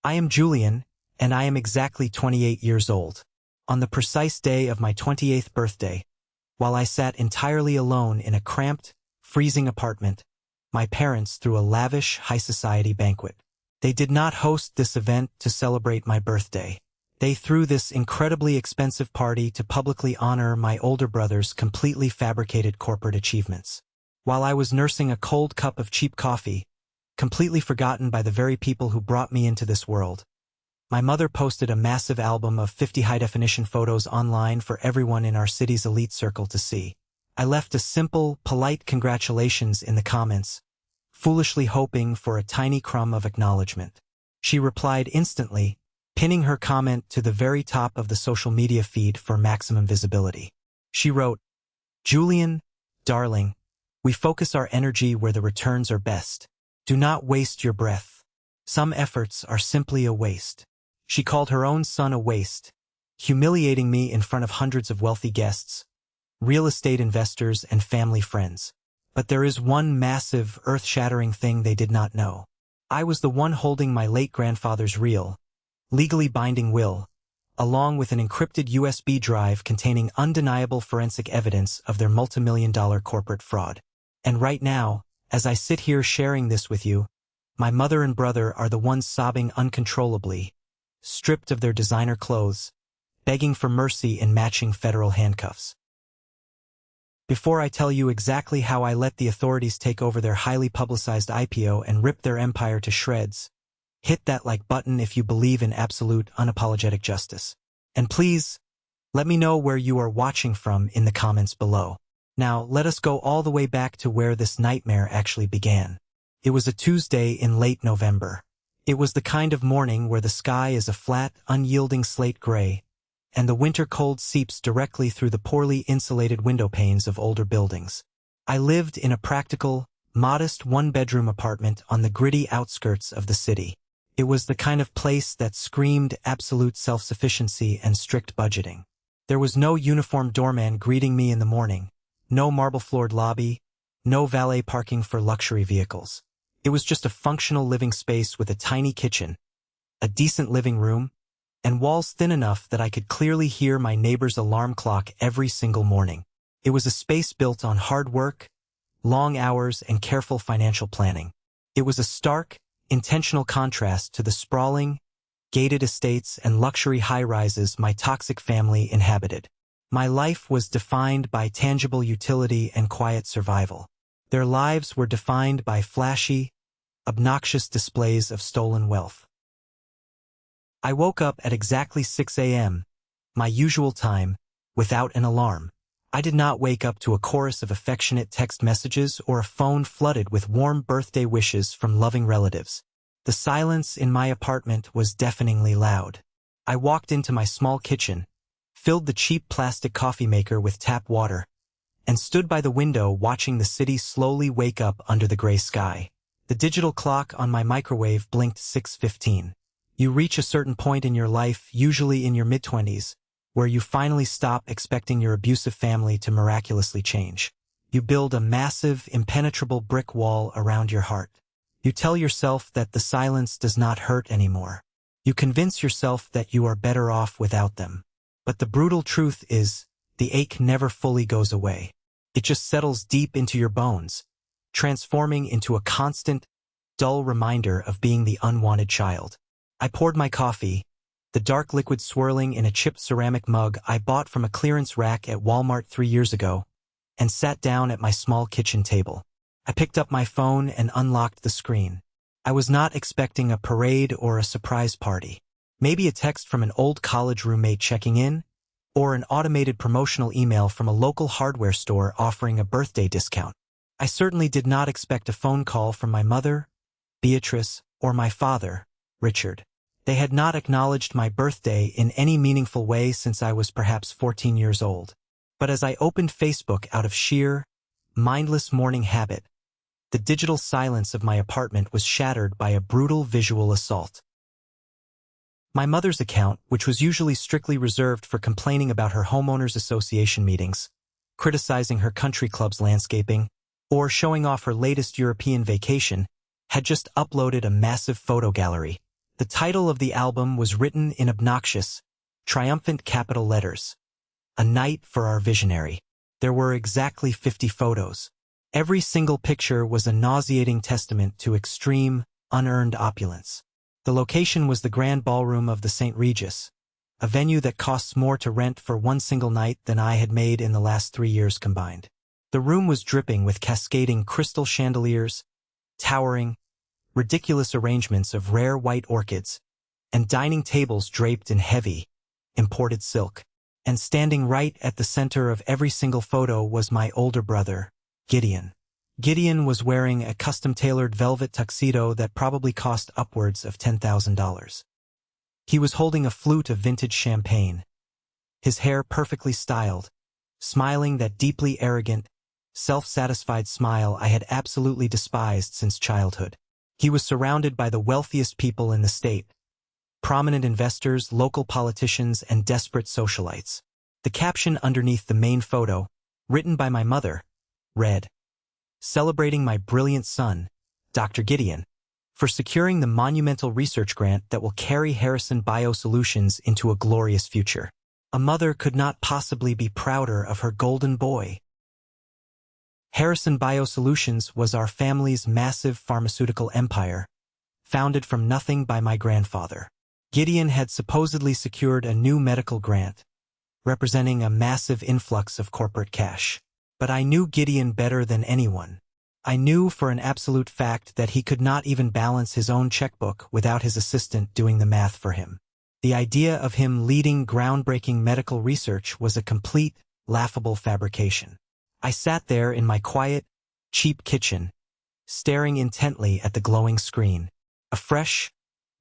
I am Julian, and I am exactly 28 years old. On the precise day of my 28th birthday, while I sat entirely alone in a cramped, freezing apartment, my parents threw a lavish high society banquet. They did not host this event to celebrate my birthday. They threw this incredibly expensive party to publicly honor my older brother's completely fabricated corporate achievements. While I was nursing a cold cup of cheap coffee, completely forgotten by the very people who brought me into this world, my mother posted a massive album of 50 high-definition photos online for everyone in our city's elite circle to see. I left a simple, polite congratulations in the comments, foolishly hoping for a tiny crumb of acknowledgement. She replied instantly, pinning her comment to the very top of the social media feed for maximum visibility. She wrote, "Julian, darling, we focus our energy where the returns are best. Do not waste your breath. Some efforts are simply a waste." She called her own son a waste, humiliating me in front of hundreds of wealthy guests, real estate investors, and family friends. But there is one massive, earth-shattering thing they did not know. I was the one holding my late grandfather's real, legally binding will, along with an encrypted USB drive containing undeniable forensic evidence of their multimillion-dollar corporate fraud. And right now, as I sit here sharing this with you, my mother and brother are the ones sobbing uncontrollably, stripped of their designer clothes, begging for mercy in matching federal handcuffs. Before I tell you exactly how I let the authorities take over their highly publicized IPO and rip their empire to shreds, hit that like button if you believe in absolute, unapologetic justice. And please, let me know where you are watching from in the comments below. Now, let us go all the way back to where this nightmare actually began. It was a Tuesday in late November. It was the kind of morning where the sky is a flat, unyielding slate gray, and the winter cold seeps directly through the poorly insulated window panes of older buildings. I lived in a practical, modest one-bedroom apartment on the gritty outskirts of the city. It was the kind of place that screamed absolute self-sufficiency and strict budgeting. There was no uniformed doorman greeting me in the morning, no marble-floored lobby, no valet parking for luxury vehicles. It was just a functional living space with a tiny kitchen, a decent living room, and walls thin enough that I could clearly hear my neighbor's alarm clock every single morning. It was a space built on hard work, long hours, and careful financial planning. It was a stark, intentional contrast to the sprawling, gated estates and luxury high-rises my toxic family inhabited. My life was defined by tangible utility and quiet survival. Their lives were defined by flashy, obnoxious displays of stolen wealth. I woke up at exactly 6 a.m., my usual time, without an alarm. I did not wake up to a chorus of affectionate text messages or a phone flooded with warm birthday wishes from loving relatives. The silence in my apartment was deafeningly loud. I walked into my small kitchen, filled the cheap plastic coffee maker with tap water, and stood by the window watching the city slowly wake up under the gray sky. The digital clock on my microwave blinked 6:15. You reach a certain point in your life, usually in your mid-20s, where you finally stop expecting your abusive family to miraculously change. You build a massive, impenetrable brick wall around your heart. You tell yourself that the silence does not hurt anymore. You convince yourself that you are better off without them. But the brutal truth is, the ache never fully goes away. It just settles deep into your bones, transforming into a constant, dull reminder of being the unwanted child. I poured my coffee, the dark liquid swirling in a chipped ceramic mug I bought from a clearance rack at Walmart 3 years ago, and sat down at my small kitchen table. I picked up my phone and unlocked the screen. I was not expecting a parade or a surprise party. Maybe a text from an old college roommate checking in, or an automated promotional email from a local hardware store offering a birthday discount. I certainly did not expect a phone call from my mother, Beatrice, or my father, Richard. They had not acknowledged my birthday in any meaningful way since I was perhaps 14 years old. But as I opened Facebook out of sheer, mindless morning habit, the digital silence of my apartment was shattered by a brutal visual assault. My mother's account, which was usually strictly reserved for complaining about her homeowners association meetings, criticizing her country club's landscaping, or showing off her latest European vacation, had just uploaded a massive photo gallery. The title of the album was written in obnoxious, triumphant capital letters. A night for our visionary. There were exactly 50 photos. Every single picture was a nauseating testament to extreme, unearned opulence. The location was the grand ballroom of the St. Regis, a venue that costs more to rent for one single night than I had made in the last 3 years combined. The room was dripping with cascading crystal chandeliers, towering, ridiculous arrangements of rare white orchids, and dining tables draped in heavy, imported silk. And standing right at the center of every single photo was my older brother, Gideon. Gideon was wearing a custom-tailored velvet tuxedo that probably cost upwards of $10,000. He was holding a flute of vintage champagne, his hair perfectly styled, smiling that deeply arrogant, self-satisfied smile I had absolutely despised since childhood. He was surrounded by the wealthiest people in the state, prominent investors, local politicians, and desperate socialites. The caption underneath the main photo, written by my mother, read, "Celebrating my brilliant son, Dr. Gideon, for securing the monumental research grant that will carry Harrison Biosolutions into a glorious future. A mother could not possibly be prouder of her golden boy." Harrison Biosolutions was our family's massive pharmaceutical empire, founded from nothing by my grandfather. Gideon had supposedly secured a new medical grant, representing a massive influx of corporate cash. But I knew Gideon better than anyone. I knew for an absolute fact that he could not even balance his own checkbook without his assistant doing the math for him. The idea of him leading groundbreaking medical research was a complete, laughable fabrication. I sat there in my quiet, cheap kitchen, staring intently at the glowing screen. A fresh,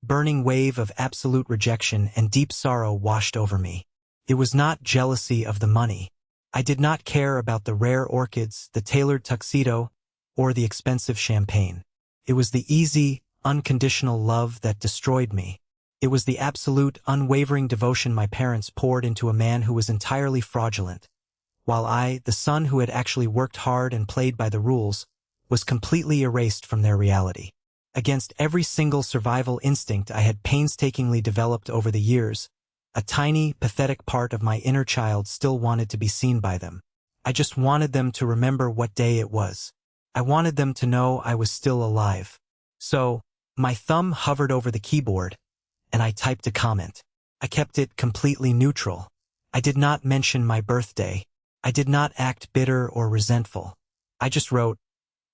burning wave of absolute rejection and deep sorrow washed over me. It was not jealousy of the money. I did not care about the rare orchids, the tailored tuxedo, or the expensive champagne. It was the easy, unconditional love that destroyed me. It was the absolute, unwavering devotion my parents poured into a man who was entirely fraudulent, while I, the son who had actually worked hard and played by the rules, was completely erased from their reality. Against every single survival instinct I had painstakingly developed over the years, a tiny, pathetic part of my inner child still wanted to be seen by them. I just wanted them to remember what day it was. I wanted them to know I was still alive. So, my thumb hovered over the keyboard, and I typed a comment. I kept it completely neutral. I did not mention my birthday. I did not act bitter or resentful. I just wrote,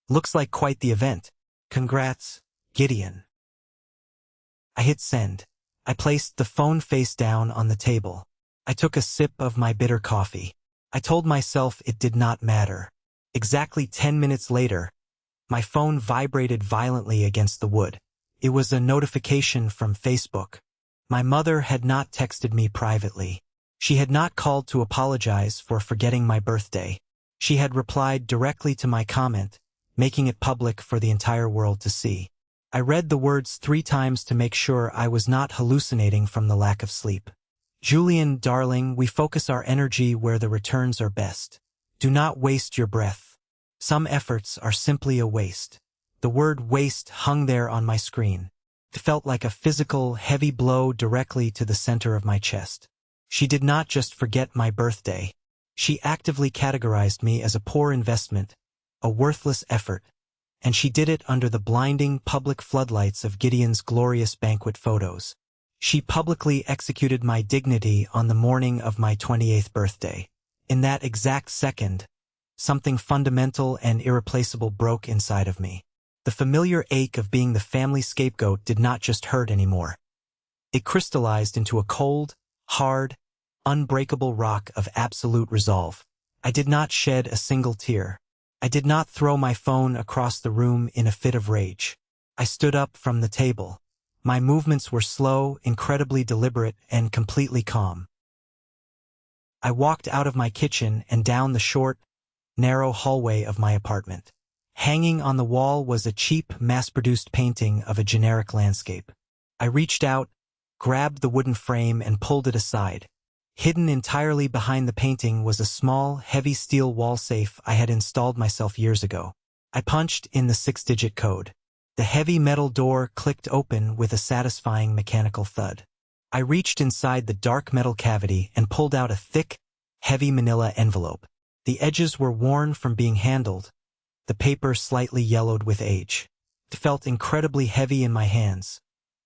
"Looks like quite the event. Congrats, Gideon." I hit send. I placed the phone face down on the table. I took a sip of my bitter coffee. I told myself it did not matter. Exactly 10 minutes later, my phone vibrated violently against the wood. It was a notification from Facebook. My mother had not texted me privately. She had not called to apologize for forgetting my birthday. She had replied directly to my comment, making it public for the entire world to see. I read the words 3 times to make sure I was not hallucinating from the lack of sleep. "Julian, darling, we focus our energy where the returns are best. Do not waste your breath. Some efforts are simply a waste." The word waste hung there on my screen. It felt like a physical, heavy blow directly to the center of my chest. She did not just forget my birthday. She actively categorized me as a poor investment, a worthless effort, and she did it under the blinding public floodlights of Gideon's glorious banquet photos. She publicly executed my dignity on the morning of my 28th birthday. In that exact second, something fundamental and irreplaceable broke inside of me. The familiar ache of being the family scapegoat did not just hurt anymore. It crystallized into a cold, hard, unbreakable rock of absolute resolve. I did not shed a single tear. I did not throw my phone across the room in a fit of rage. I stood up from the table. My movements were slow, incredibly deliberate, and completely calm. I walked out of my kitchen and down the short, narrow hallway of my apartment. Hanging on the wall was a cheap, mass-produced painting of a generic landscape. I reached out, grabbed the wooden frame, and pulled it aside. Hidden entirely behind the painting was a small, heavy steel wall safe I had installed myself years ago. I punched in the 6-digit code. The heavy metal door clicked open with a satisfying mechanical thud. I reached inside the dark metal cavity and pulled out a thick, heavy manila envelope. The edges were worn from being handled, the paper slightly yellowed with age. It felt incredibly heavy in my hands,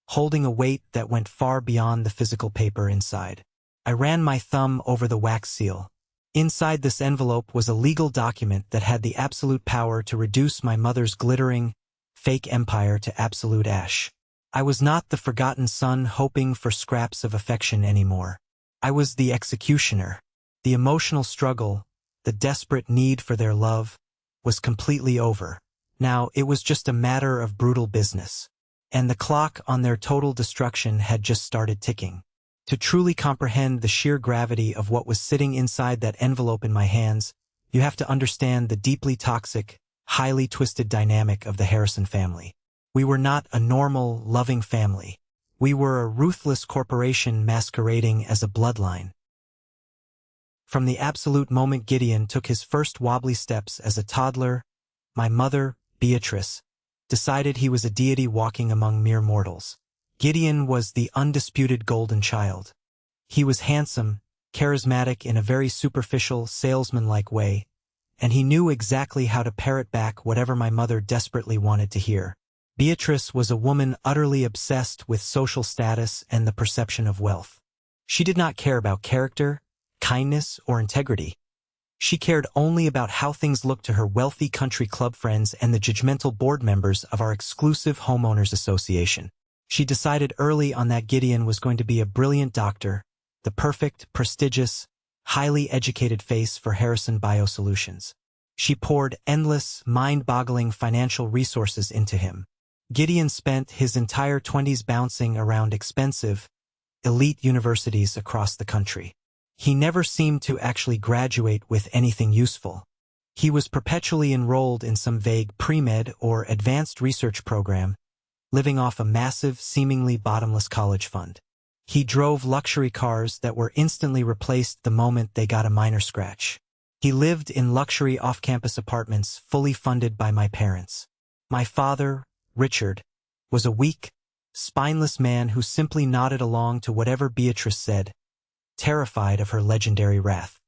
holding a weight that went far beyond the physical paper inside. I ran my thumb over the wax seal. Inside this envelope was a legal document that had the absolute power to reduce my mother's glittering, fake empire to absolute ash. I was not the forgotten son hoping for scraps of affection anymore. I was the executioner. The emotional struggle, the desperate need for their love, was completely over. Now it was just a matter of brutal business. And the clock on their total destruction had just started ticking. To truly comprehend the sheer gravity of what was sitting inside that envelope in my hands, you have to understand the deeply toxic, highly twisted dynamic of the Harrison family. We were not a normal, loving family. We were a ruthless corporation masquerading as a bloodline. From the absolute moment Gideon took his first wobbly steps as a toddler, my mother, Beatrice, decided he was a deity walking among mere mortals. Gideon was the undisputed golden child. He was handsome, charismatic in a very superficial, salesman-like way, and he knew exactly how to parrot back whatever my mother desperately wanted to hear. Beatrice was a woman utterly obsessed with social status and the perception of wealth. She did not care about character, kindness, or integrity. She cared only about how things looked to her wealthy country club friends and the judgmental board members of our exclusive homeowners association. She decided early on that Gideon was going to be a brilliant doctor, the perfect, prestigious, highly educated face for Harrison Biosolutions. She poured endless, mind-boggling financial resources into him. Gideon spent his entire 20s bouncing around expensive, elite universities across the country. He never seemed to actually graduate with anything useful. He was perpetually enrolled in some vague pre-med or advanced research program, living off a massive, seemingly bottomless college fund. He drove luxury cars that were instantly replaced the moment they got a minor scratch. He lived in luxury off-campus apartments fully funded by my parents. My father, Richard, was a weak, spineless man who simply nodded along to whatever Beatrice said, terrified of her legendary wrath.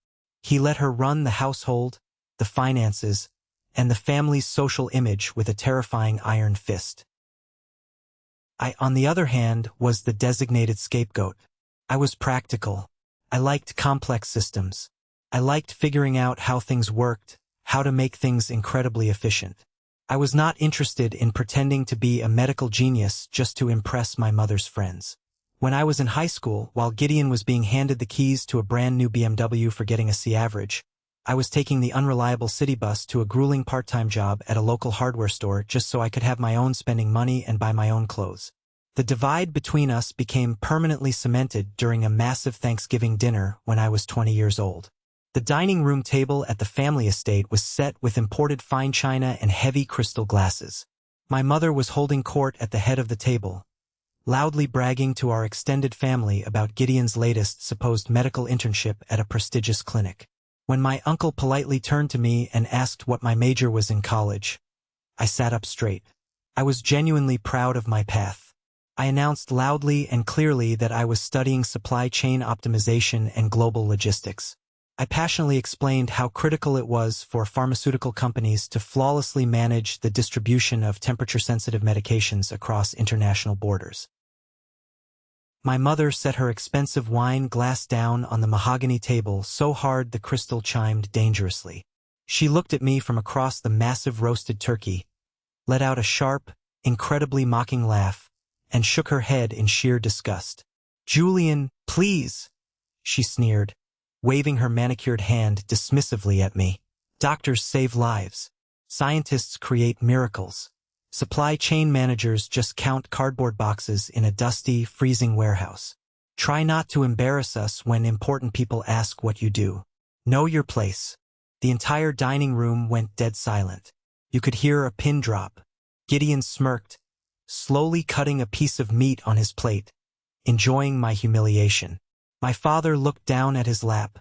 He let her run the household, the finances, and the family's social image with a terrifying iron fist. I, on the other hand, was the designated scapegoat. I was practical. I liked complex systems. I liked figuring out how things worked, how to make things incredibly efficient. I was not interested in pretending to be a medical genius just to impress my mother's friends. When I was in high school, while Gideon was being handed the keys to a brand new BMW for getting a C average, I was taking the unreliable city bus to a grueling part-time job at a local hardware store just so I could have my own spending money and buy my own clothes. The divide between us became permanently cemented during a massive Thanksgiving dinner when I was 20 years old. The dining room table at the family estate was set with imported fine china and heavy crystal glasses. My mother was holding court at the head of the table, loudly bragging to our extended family about Gideon's latest supposed medical internship at a prestigious clinic. When my uncle politely turned to me and asked what my major was in college, I sat up straight. I was genuinely proud of my path. I announced loudly and clearly that I was studying supply chain optimization and global logistics. I passionately explained how critical it was for pharmaceutical companies to flawlessly manage the distribution of temperature-sensitive medications across international borders. My mother set her expensive wine glass down on the mahogany table so hard the crystal chimed dangerously. She looked at me from across the massive roasted turkey, let out a sharp, incredibly mocking laugh, and shook her head in sheer disgust. "Julian, please," she sneered, waving her manicured hand dismissively at me. "Doctors save lives. Scientists create miracles. Supply chain managers just count cardboard boxes in a dusty, freezing warehouse. Try not to embarrass us when important people ask what you do. Know your place." The entire dining room went dead silent. You could hear a pin drop. Gideon smirked, slowly cutting a piece of meat on his plate, enjoying my humiliation. My father looked down at his lap,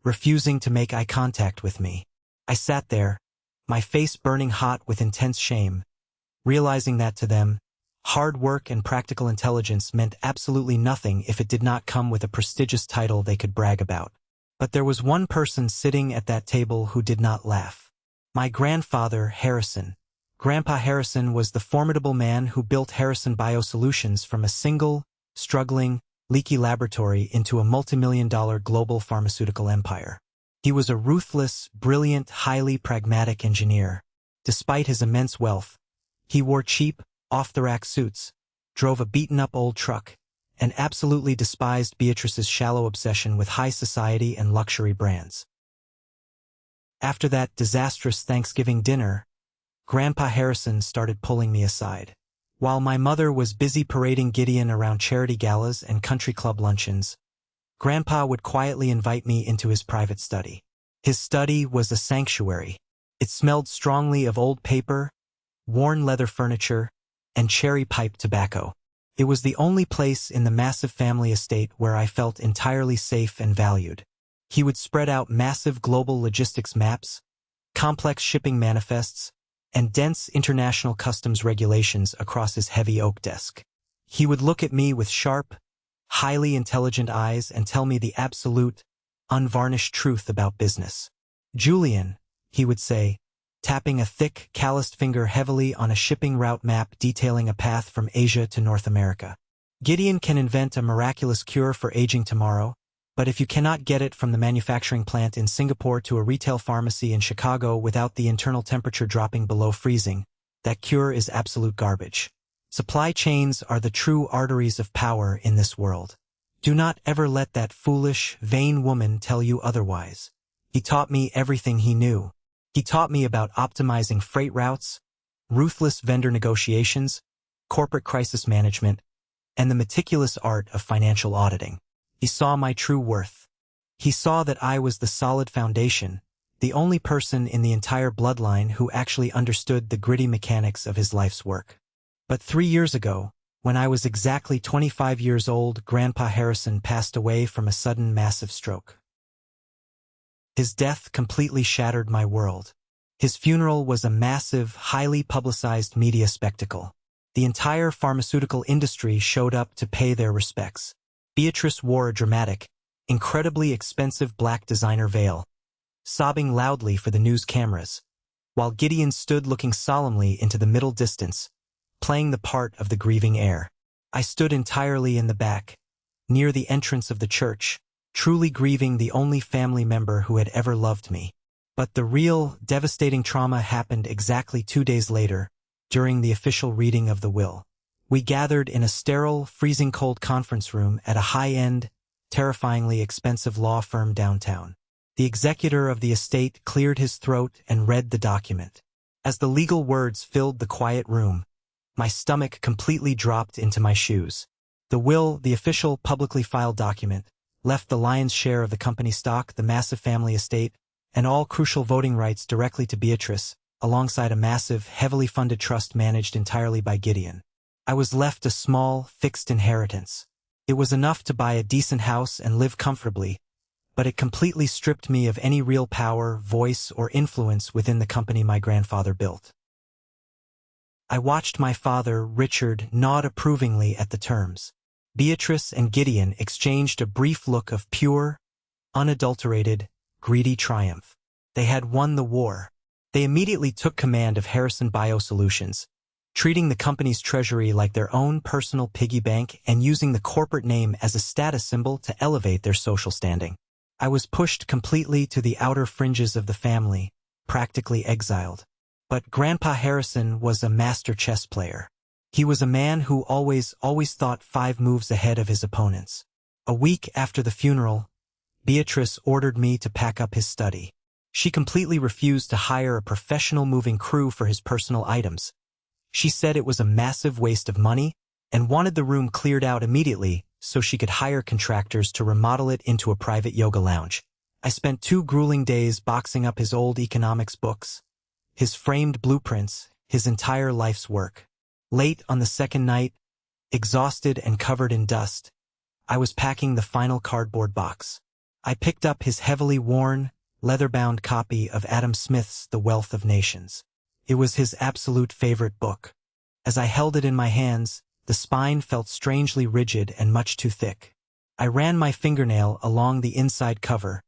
refusing to make eye contact with me. I sat there, my face burning hot with intense shame, realizing that to them, hard work and practical intelligence meant absolutely nothing if it did not come with a prestigious title they could brag about. But there was one person sitting at that table who did not laugh. My grandfather, Harrison. Grandpa Harrison was the formidable man who built Harrison Biosolutions from a single, struggling, leaky laboratory into a multimillion-dollar global pharmaceutical empire. He was a ruthless, brilliant, highly pragmatic engineer. Despite his immense wealth, he wore cheap, off-the-rack suits, drove a beaten-up old truck, and absolutely despised Beatrice's shallow obsession with high society and luxury brands. After that disastrous Thanksgiving dinner, Grandpa Harrison started pulling me aside. While my mother was busy parading Gideon around charity galas and country club luncheons, Grandpa would quietly invite me into his private study. His study was a sanctuary. It smelled strongly of old paper, worn leather furniture, and cherry-pipe tobacco. It was the only place in the massive family estate where I felt entirely safe and valued. He would spread out massive global logistics maps, complex shipping manifests, and dense international customs regulations across his heavy oak desk. He would look at me with sharp, highly intelligent eyes and tell me the absolute, unvarnished truth about business. "Julian," he would say, tapping a thick, calloused finger heavily on a shipping route map detailing a path from Asia to North America. "Gideon can invent a miraculous cure for aging tomorrow, but if you cannot get it from the manufacturing plant in Singapore to a retail pharmacy in Chicago without the internal temperature dropping below freezing, that cure is absolute garbage. Supply chains are the true arteries of power in this world. Do not ever let that foolish, vain woman tell you otherwise." He taught me everything he knew. He taught me about optimizing freight routes, ruthless vendor negotiations, corporate crisis management, and the meticulous art of financial auditing. He saw my true worth. He saw that I was the solid foundation, the only person in the entire bloodline who actually understood the gritty mechanics of his life's work. But 3 years ago, when I was exactly 25 years old, Grandpa Harrison passed away from a sudden massive stroke. His death completely shattered my world. His funeral was a massive, highly publicized media spectacle. The entire pharmaceutical industry showed up to pay their respects. Beatrice wore a dramatic, incredibly expensive black designer veil, sobbing loudly for the news cameras, while Gideon stood looking solemnly into the middle distance, playing the part of the grieving heir. I stood entirely in the back, near the entrance of the church, truly grieving the only family member who had ever loved me. But the real, devastating trauma happened exactly 2 days later, during the official reading of the will. We gathered in a sterile, freezing-cold conference room at a high-end, terrifyingly expensive law firm downtown. The executor of the estate cleared his throat and read the document. As the legal words filled the quiet room, my stomach completely dropped into my shoes. The will, the official publicly filed document, left the lion's share of the company stock, the massive family estate, and all crucial voting rights directly to Beatrice, alongside a massive, heavily funded trust managed entirely by Gideon. I was left a small, fixed inheritance. It was enough to buy a decent house and live comfortably, but it completely stripped me of any real power, voice, or influence within the company my grandfather built. I watched my father, Richard, nod approvingly at the terms. Beatrice and Gideon exchanged a brief look of pure, unadulterated, greedy triumph. They had won the war. They immediately took command of Harrison Biosolutions, treating the company's treasury like their own personal piggy bank and using the corporate name as a status symbol to elevate their social standing. I was pushed completely to the outer fringes of the family, practically exiled. But Grandpa Harrison was a master chess player. He was a man who always thought 5 moves ahead of his opponents. A week after the funeral, Beatrice ordered me to pack up his study. She completely refused to hire a professional moving crew for his personal items. She said it was a massive waste of money and wanted the room cleared out immediately so she could hire contractors to remodel it into a private yoga lounge. I spent 2 grueling days boxing up his old economics books, his framed blueprints, his entire life's work. Late on the second night, exhausted and covered in dust, I was packing the final cardboard box. I picked up his heavily worn, leather-bound copy of Adam Smith's The Wealth of Nations. It was his absolute favorite book. As I held it in my hands, the spine felt strangely rigid and much too thick. I ran my fingernail along the inside cover,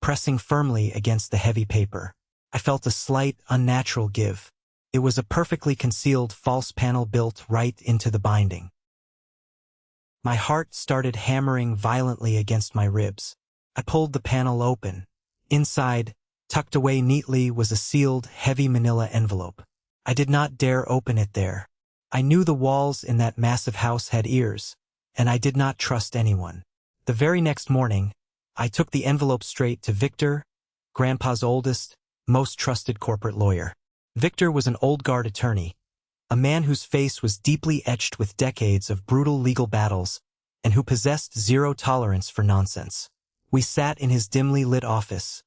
pressing firmly against the heavy paper. I felt a slight, unnatural give. It was a perfectly concealed false panel built right into the binding. My heart started hammering violently against my ribs. I pulled the panel open. Inside, tucked away neatly, was a sealed, heavy manila envelope. I did not dare open it there. I knew the walls in that massive house had ears, and I did not trust anyone. The very next morning, I took the envelope straight to Victor, Grandpa's oldest, most trusted corporate lawyer. Victor was an old guard attorney, a man whose face was deeply etched with decades of brutal legal battles and who possessed zero tolerance for nonsense. We sat in his dimly lit office,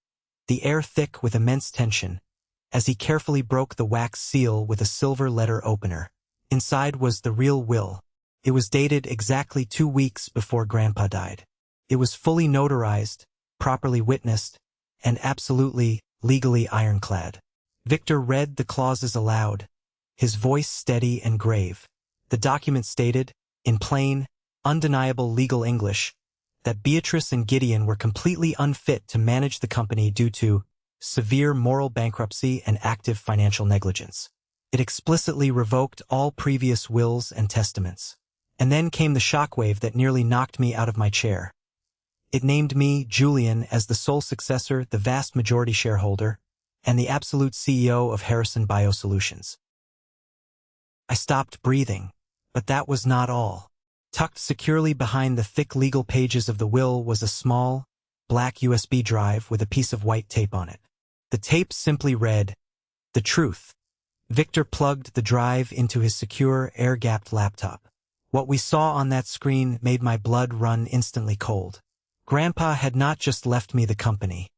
the air thick with immense tension, as he carefully broke the wax seal with a silver letter opener. Inside was the real will. It was dated exactly 2 weeks before Grandpa died. It was fully notarized, properly witnessed, and absolutely, legally ironclad. Victor read the clauses aloud, his voice steady and grave. The document stated, in plain, undeniable legal English, that Beatrice and Gideon were completely unfit to manage the company due to severe moral bankruptcy and active financial negligence. It explicitly revoked all previous wills and testaments. And then came the shockwave that nearly knocked me out of my chair. It named me, Julian, as the sole successor, the vast majority shareholder, and the absolute CEO of Harrison Biosolutions. I stopped breathing, but that was not all. Tucked securely behind the thick legal pages of the will was a small, black USB drive with a piece of white tape on it. The tape simply read, "The truth." Victor plugged the drive into his secure, air-gapped laptop. What we saw on that screen made my blood run instantly cold. Grandpa had not just left me the company.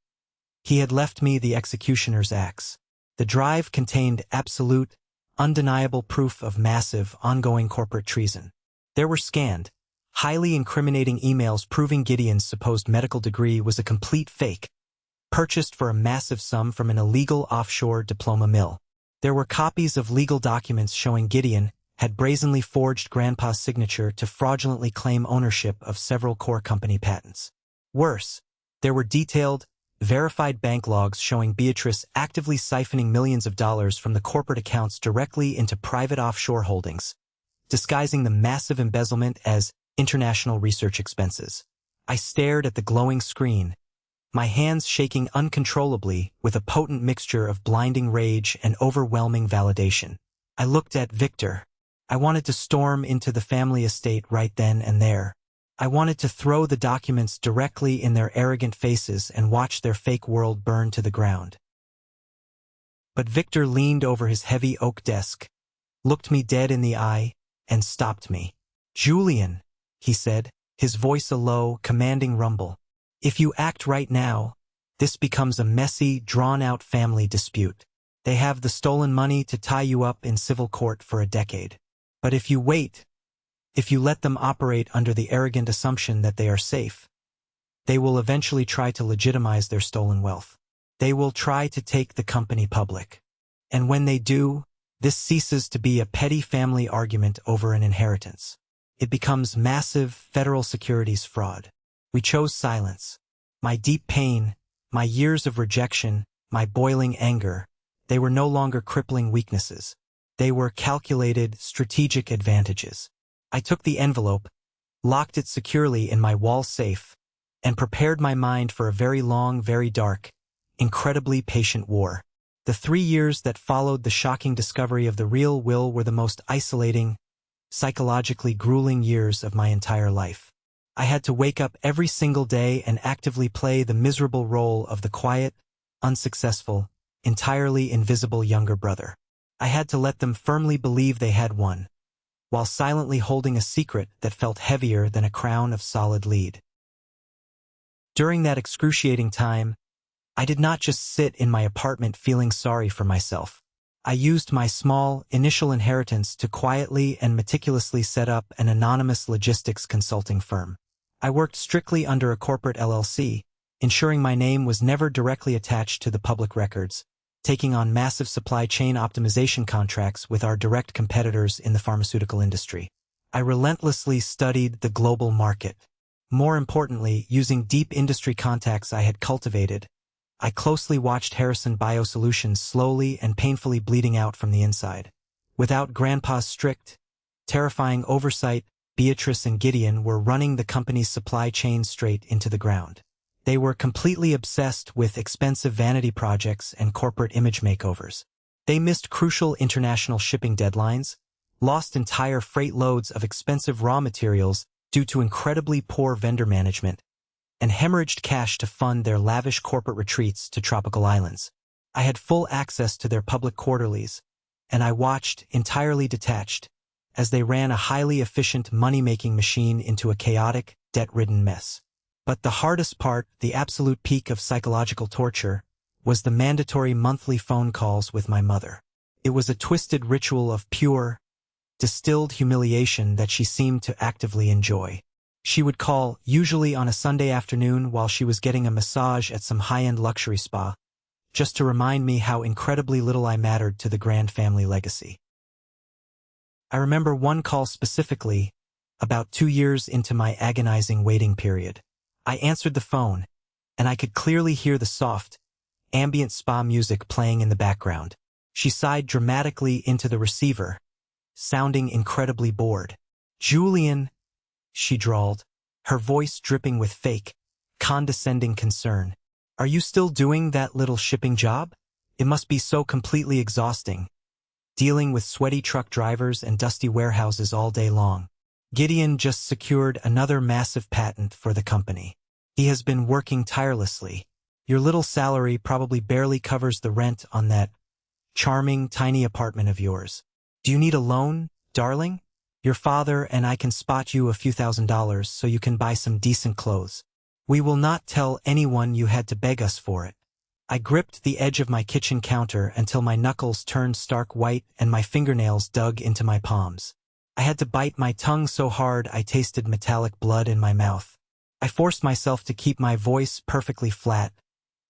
He had left me the executioner's axe. The drive contained absolute, undeniable proof of massive, ongoing corporate treason. There were scanned, highly incriminating emails proving Gideon's supposed medical degree was a complete fake, purchased for a massive sum from an illegal offshore diploma mill. There were copies of legal documents showing Gideon had brazenly forged Grandpa's signature to fraudulently claim ownership of several core company patents. Worse, there were detailed, verified bank logs showing Beatrice actively siphoning millions of dollars from the corporate accounts directly into private offshore holdings, disguising the massive embezzlement as international research expenses. I stared at the glowing screen, my hands shaking uncontrollably with a potent mixture of blinding rage and overwhelming validation. I looked at Victor. I wanted to storm into the family estate right then and there. I wanted to throw the documents directly in their arrogant faces and watch their fake world burn to the ground. But Victor leaned over his heavy oak desk, looked me dead in the eye, and stopped me. "Julian," he said, his voice a low, commanding rumble. "If you act right now, this becomes a messy, drawn-out family dispute. They have the stolen money to tie you up in civil court for a decade. But if you wait, if you let them operate under the arrogant assumption that they are safe, they will eventually try to legitimize their stolen wealth. They will try to take the company public. And when they do, this ceases to be a petty family argument over an inheritance. It becomes massive federal securities fraud." We chose silence. My deep pain, my years of rejection, my boiling anger, they were no longer crippling weaknesses. They were calculated, strategic advantages. I took the envelope, locked it securely in my wall safe, and prepared my mind for a very long, very dark, incredibly patient war. The 3 years that followed the shocking discovery of the real will were the most isolating, psychologically grueling years of my entire life. I had to wake up every single day and actively play the miserable role of the quiet, unsuccessful, entirely invisible younger brother. I had to let them firmly believe they had won, while silently holding a secret that felt heavier than a crown of solid lead. During that excruciating time, I did not just sit in my apartment feeling sorry for myself. I used my small, initial inheritance to quietly and meticulously set up an anonymous logistics consulting firm. I worked strictly under a corporate LLC, ensuring my name was never directly attached to the public records, taking on massive supply chain optimization contracts with our direct competitors in the pharmaceutical industry. I relentlessly studied the global market. More importantly, using deep industry contacts I had cultivated, I closely watched Harrison Biosolutions slowly and painfully bleeding out from the inside. Without Grandpa's strict, terrifying oversight, Beatrice and Gideon were running the company's supply chain straight into the ground. They were completely obsessed with expensive vanity projects and corporate image makeovers. They missed crucial international shipping deadlines, lost entire freight loads of expensive raw materials due to incredibly poor vendor management, and hemorrhaged cash to fund their lavish corporate retreats to tropical islands. I had full access to their public quarterlies, and I watched, entirely detached, as they ran a highly efficient money-making machine into a chaotic, debt-ridden mess. But the hardest part, the absolute peak of psychological torture, was the mandatory monthly phone calls with my mother. It was a twisted ritual of pure, distilled humiliation that she seemed to actively enjoy. She would call, usually on a Sunday afternoon while she was getting a massage at some high-end luxury spa, just to remind me how incredibly little I mattered to the grand family legacy. I remember one call specifically, about 2 years into my agonizing waiting period. I answered the phone, and I could clearly hear the soft, ambient spa music playing in the background. She sighed dramatically into the receiver, sounding incredibly bored. "Julian," she drawled, her voice dripping with fake, condescending concern. "Are you still doing that little shipping job? It must be so completely exhausting, dealing with sweaty truck drivers and dusty warehouses all day long." Gideon just secured another massive patent for the company. He has been working tirelessly. Your little salary probably barely covers the rent on that charming, tiny apartment of yours. Do you need a loan, darling? Your father and I can spot you a few $1,000s so you can buy some decent clothes. We will not tell anyone you had to beg us for it. I gripped the edge of my kitchen counter until my knuckles turned stark white and my fingernails dug into my palms. I had to bite my tongue so hard I tasted metallic blood in my mouth. I forced myself to keep my voice perfectly flat,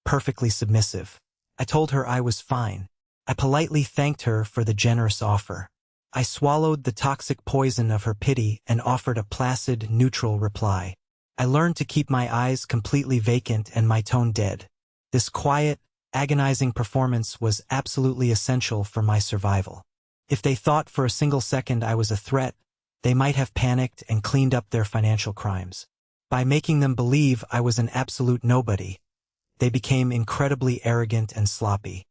perfectly submissive. I told her I was fine. I politely thanked her for the generous offer. I swallowed the toxic poison of her pity and offered a placid, neutral reply. I learned to keep my eyes completely vacant and my tone dead. This quiet, agonizing performance was absolutely essential for my survival. If they thought for a single second I was a threat, they might have panicked and cleaned up their financial crimes. By making them believe I was an absolute nobody, they became incredibly arrogant and sloppy.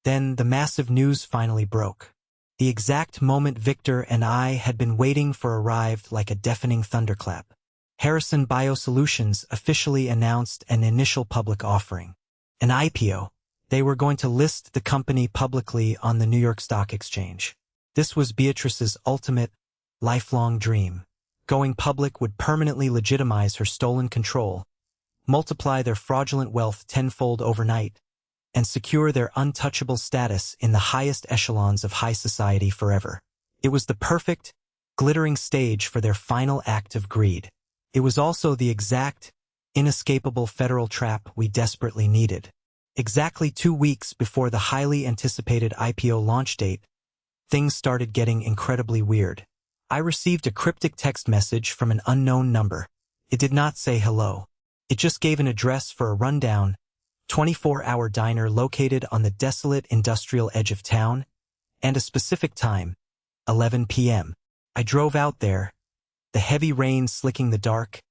Then the massive news finally broke. The exact moment Victor and I had been waiting for arrived like a deafening thunderclap. Harrison Biosolutions officially announced an initial public offering. An IPO. They were going to list the company publicly on the New York Stock Exchange. This was Beatrice's ultimate, lifelong dream. Going public would permanently legitimize her stolen control, multiply their fraudulent wealth tenfold overnight, and secure their untouchable status in the highest echelons of high society forever. It was the perfect, glittering stage for their final act of greed. It was also the exact, inescapable federal trap we desperately needed. Exactly 2 weeks before the highly anticipated IPO launch date, things started getting incredibly weird. I received a cryptic text message from an unknown number. It did not say hello. It just gave an address for a rundown, 24-hour diner located on the desolate industrial edge of town, and a specific time, 11 p.m. I drove out there, the heavy rain slicking the dark,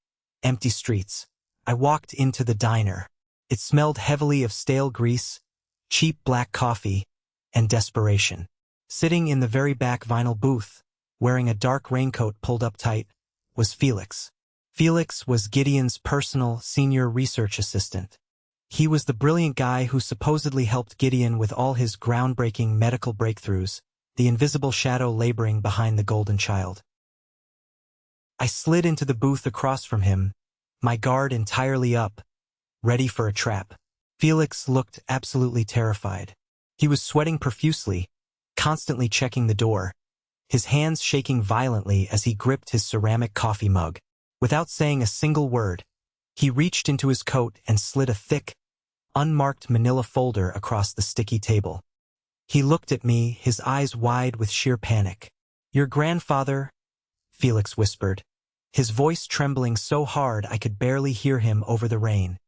empty streets. I walked into the diner. It smelled heavily of stale grease, cheap black coffee, and desperation. Sitting in the very back vinyl booth, wearing a dark raincoat pulled up tight, was Felix. Felix was Gideon's personal senior research assistant. He was the brilliant guy who supposedly helped Gideon with all his groundbreaking medical breakthroughs, the invisible shadow laboring behind the golden child. I slid into the booth across from him, my guard entirely up, ready for a trap. Felix looked absolutely terrified. He was sweating profusely, constantly checking the door, his hands shaking violently as he gripped his ceramic coffee mug. Without saying a single word, he reached into his coat and slid a thick, unmarked manila folder across the sticky table. He looked at me, his eyes wide with sheer panic. "Your grandfather," Felix whispered, his voice trembling so hard I could barely hear him over the rain.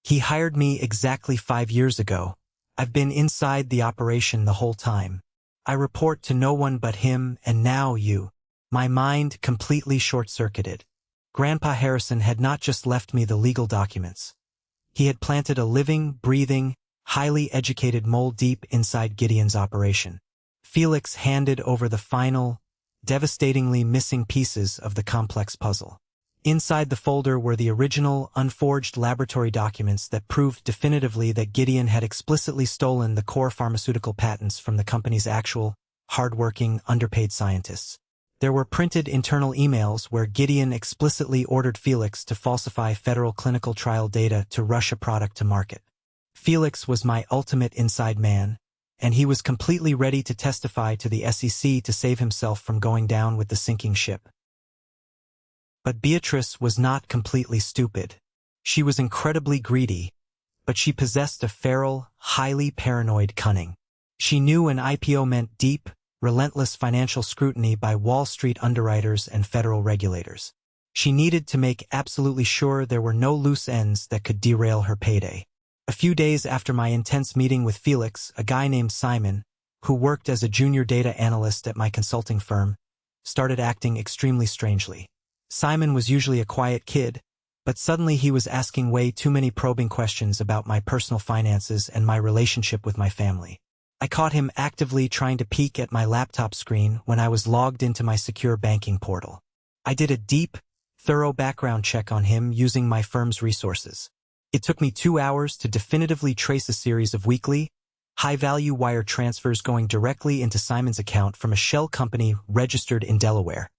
"He hired me exactly 5 years ago. I've been inside the operation the whole time. I report to no one but him, and now you." My mind completely short-circuited. Grandpa Harrison had not just left me the legal documents. He had planted a living, breathing, highly educated mole deep inside Gideon's operation. Felix handed over the final, devastatingly missing pieces of the complex puzzle. Inside the folder were the original, unforged laboratory documents that proved definitively that Gideon had explicitly stolen the core pharmaceutical patents from the company's actual, hard-working, underpaid scientists. There were printed internal emails where Gideon explicitly ordered Felix to falsify federal clinical trial data to rush a product to market. Felix was my ultimate inside man, and he was completely ready to testify to the SEC to save himself from going down with the sinking ship. But Beatrice was not completely stupid. She was incredibly greedy, but she possessed a feral, highly paranoid cunning. She knew an IPO meant deep, relentless financial scrutiny by Wall Street underwriters and federal regulators. She needed to make absolutely sure there were no loose ends that could derail her payday. A few days after my intense meeting with Felix, a guy named Simon, who worked as a junior data analyst at my consulting firm, started acting extremely strangely. Simon was usually a quiet kid, but suddenly he was asking way too many probing questions about my personal finances and my relationship with my family. I caught him actively trying to peek at my laptop screen when I was logged into my secure banking portal. I did a deep, thorough background check on him using my firm's resources. It took me 2 hours to definitively trace a series of weekly, high-value wire transfers going directly into Simon's account from a shell company registered in Delaware.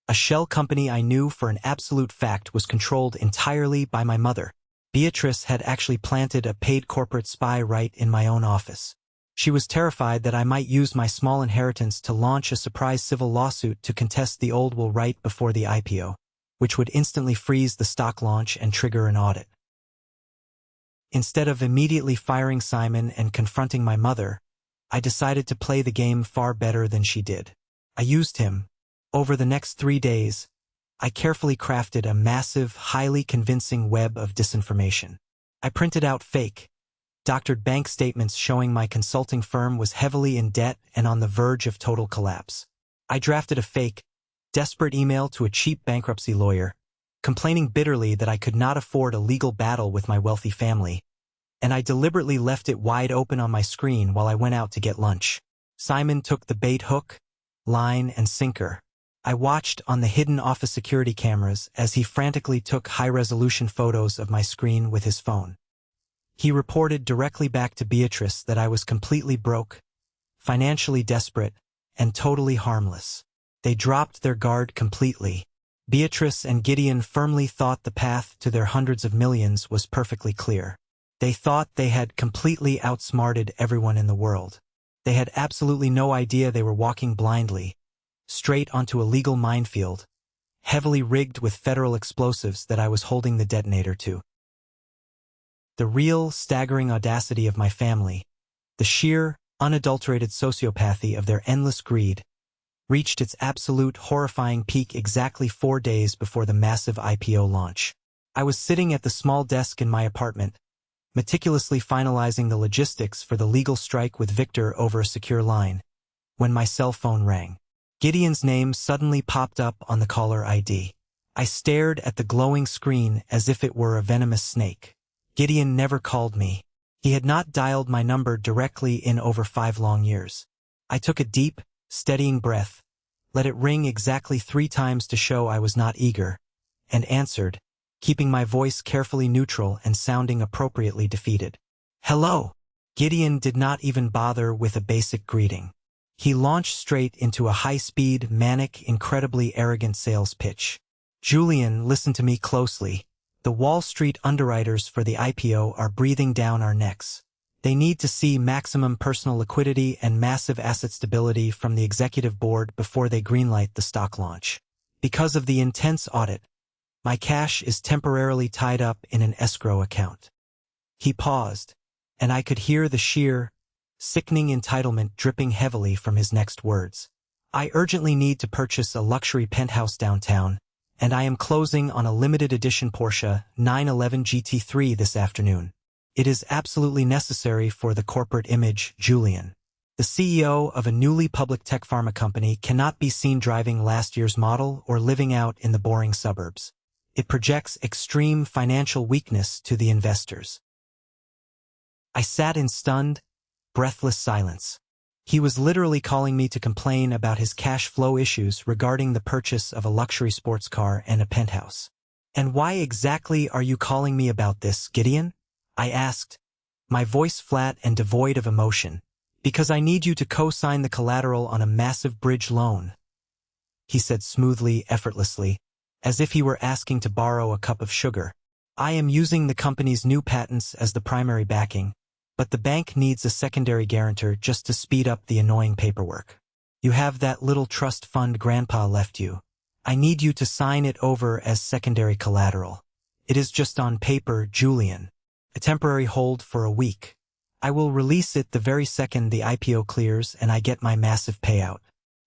A shell company I knew for an absolute fact was controlled entirely by my mother. Beatrice had actually planted a paid corporate spy right in my own office. She was terrified that I might use my small inheritance to launch a surprise civil lawsuit to contest the old will right before the IPO, which would instantly freeze the stock launch and trigger an audit. Instead of immediately firing Simon and confronting my mother, I decided to play the game far better than she did. I used him. Over the next 3 days, I carefully crafted a massive, highly convincing web of disinformation. I printed out fake, doctored bank statements showing my consulting firm was heavily in debt and on the verge of total collapse. I drafted a fake, desperate email to a cheap bankruptcy lawyer, complaining bitterly that I could not afford a legal battle with my wealthy family, and I deliberately left it wide open on my screen while I went out to get lunch. Simon took the bait hook, line, and sinker. I watched on the hidden office security cameras as he frantically took high-resolution photos of my screen with his phone. He reported directly back to Beatrice that I was completely broke, financially desperate, and totally harmless. They dropped their guard completely. Beatrice and Gideon firmly thought the path to their hundreds of millions was perfectly clear. They thought they had completely outsmarted everyone in the world. They had absolutely no idea they were walking blindly, straight onto a legal minefield, heavily rigged with federal explosives that I was holding the detonator to. The real, staggering audacity of my family, the sheer, unadulterated sociopathy of their endless greed, reached its absolute horrifying peak exactly 4 days before the massive IPO launch. I was sitting at the small desk in my apartment, meticulously finalizing the logistics for the legal strike with Victor over a secure line, when my cell phone rang. Gideon's name suddenly popped up on the caller ID. I stared at the glowing screen as if it were a venomous snake. Gideon never called me. He had not dialed my number directly in over 5 long years. I took a deep, steadying breath, let it ring exactly 3 times to show I was not eager, and answered, keeping my voice carefully neutral and sounding appropriately defeated. "Hello." Gideon did not even bother with a basic greeting. He launched straight into a high-speed, manic, incredibly arrogant sales pitch. "Julian, listen to me closely. The Wall Street underwriters for the IPO are breathing down our necks. They need to see maximum personal liquidity and massive asset stability from the executive board before they greenlight the stock launch. Because of the intense audit, my cash is temporarily tied up in an escrow account. He paused, and I could hear the sheer, sickening entitlement dripping heavily from his next words. I urgently need to purchase a luxury penthouse downtown, and I am closing on a limited edition Porsche 911 GT3 this afternoon. It is absolutely necessary for the corporate image, Julian. The CEO of a newly public tech pharma company cannot be seen driving last year's model or living out in the boring suburbs. It projects extreme financial weakness to the investors. I sat in stunned, breathless silence. He was literally calling me to complain about his cash flow issues regarding the purchase of a luxury sports car and a penthouse. "And why exactly are you calling me about this, Gideon?" I asked, my voice flat and devoid of emotion. "Because I need you to co-sign the collateral on a massive bridge loan," he said smoothly, effortlessly, as if he were asking to borrow a cup of sugar. "I am using the company's new patents as the primary backing, but the bank needs a secondary guarantor just to speed up the annoying paperwork. You have that little trust fund Grandpa left you. I need you to sign it over as secondary collateral. It is just on paper, Julian. A temporary hold for a week. I will release it the very second the IPO clears and I get my massive payout.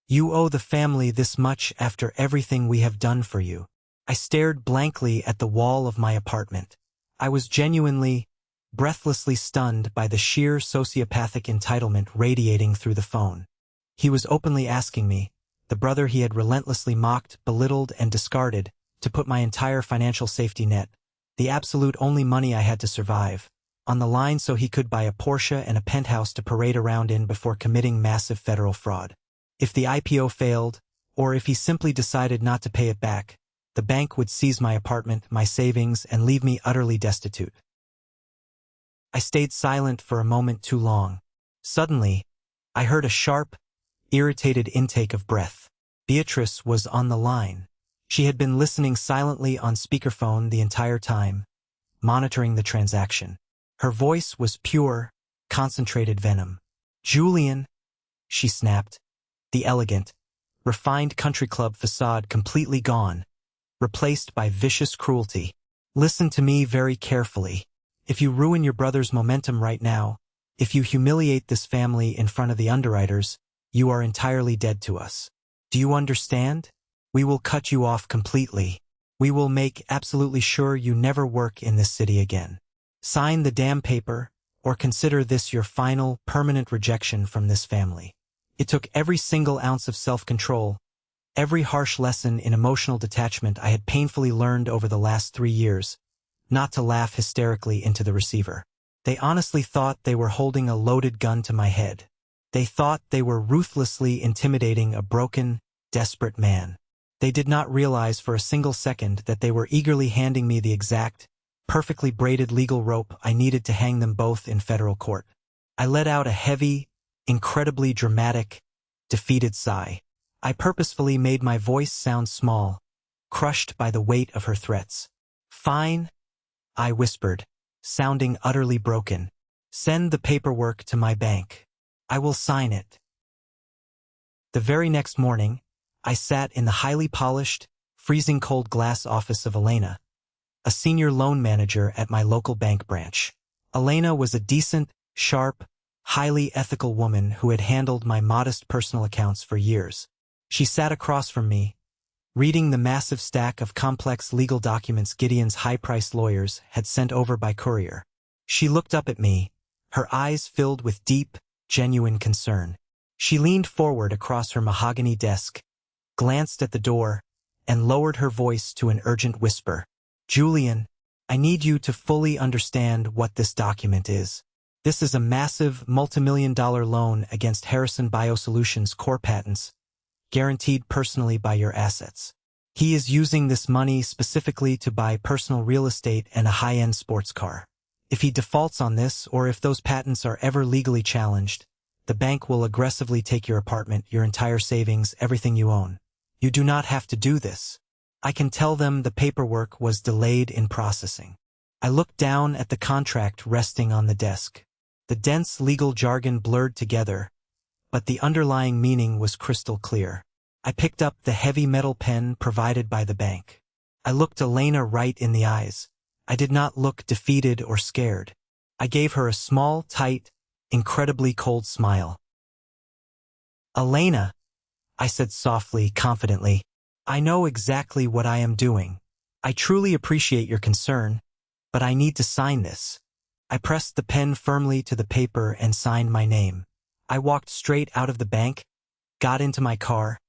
You owe the family this much after everything we have done for you." I stared blankly at the wall of my apartment. I was genuinely, breathlessly stunned by the sheer sociopathic entitlement radiating through the phone. He was openly asking me, the brother he had relentlessly mocked, belittled, and discarded, to put my entire financial safety net, the absolute only money I had to survive, on the line so he could buy a Porsche and a penthouse to parade around in before committing massive federal fraud. If the IPO failed, or if he simply decided not to pay it back, the bank would seize my apartment, my savings, and leave me utterly destitute. I stayed silent for a moment too long. Suddenly, I heard a sharp, irritated intake of breath. Beatrice was on the line. She had been listening silently on speakerphone the entire time, monitoring the transaction. Her voice was pure, concentrated venom. "Julian," she snapped, the elegant, refined country club facade completely gone, replaced by vicious cruelty. "Listen to me very carefully. If you ruin your brother's momentum right now, if you humiliate this family in front of the underwriters, you are entirely dead to us. Do you understand? We will cut you off completely. We will make absolutely sure you never work in this city again. Sign the damn paper, or consider this your final, permanent rejection from this family." It took every single ounce of self-control, every harsh lesson in emotional detachment I had painfully learned over the last 3 years, not to laugh hysterically into the receiver. They honestly thought they were holding a loaded gun to my head. They thought they were ruthlessly intimidating a broken, desperate man. They did not realize for a single second that they were eagerly handing me the exact, perfectly braided legal rope I needed to hang them both in federal court. I let out a heavy, incredibly dramatic, defeated sigh. I purposefully made my voice sound small, crushed by the weight of her threats. "Fine," I whispered, sounding utterly broken. "Send the paperwork to my bank. I will sign it." The very next morning, I sat in the highly polished, freezing cold glass office of Elena, a senior loan manager at my local bank branch. Elena was a decent, sharp, highly ethical woman who had handled my modest personal accounts for years. She sat across from me, reading the massive stack of complex legal documents Gideon's high-priced lawyers had sent over by courier. She looked up at me, her eyes filled with deep, genuine concern. She leaned forward across her mahogany desk, glanced at the door, and lowered her voice to an urgent whisper. "Julian, I need you to fully understand what this document is. This is a massive, multimillion-dollar loan against Harrison Biosolutions' core patents, guaranteed personally by your assets. He is using this money specifically to buy personal real estate and a high-end sports car. If he defaults on this, or if those patents are ever legally challenged, the bank will aggressively take your apartment, your entire savings, everything you own. You do not have to do this. I can tell them the paperwork was delayed in processing." I looked down at the contract resting on the desk. The dense legal jargon blurred together, but the underlying meaning was crystal clear. I picked up the heavy metal pen provided by the bank. I looked Elena right in the eyes. I did not look defeated or scared. I gave her a small, tight, incredibly cold smile. "Elena," I said softly, confidently, "I know exactly what I am doing. I truly appreciate your concern, but I need to sign this." I pressed the pen firmly to the paper and signed my name. I walked straight out of the bank, got into my car,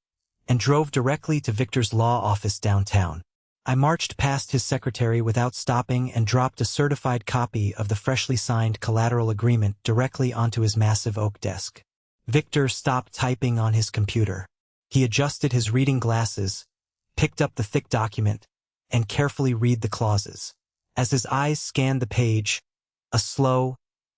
and drove directly to Victor's law office downtown. I marched past his secretary without stopping and dropped a certified copy of the freshly signed collateral agreement directly onto his massive oak desk. Victor stopped typing on his computer. He adjusted his reading glasses, picked up the thick document, and carefully read the clauses. As his eyes scanned the page, a slow,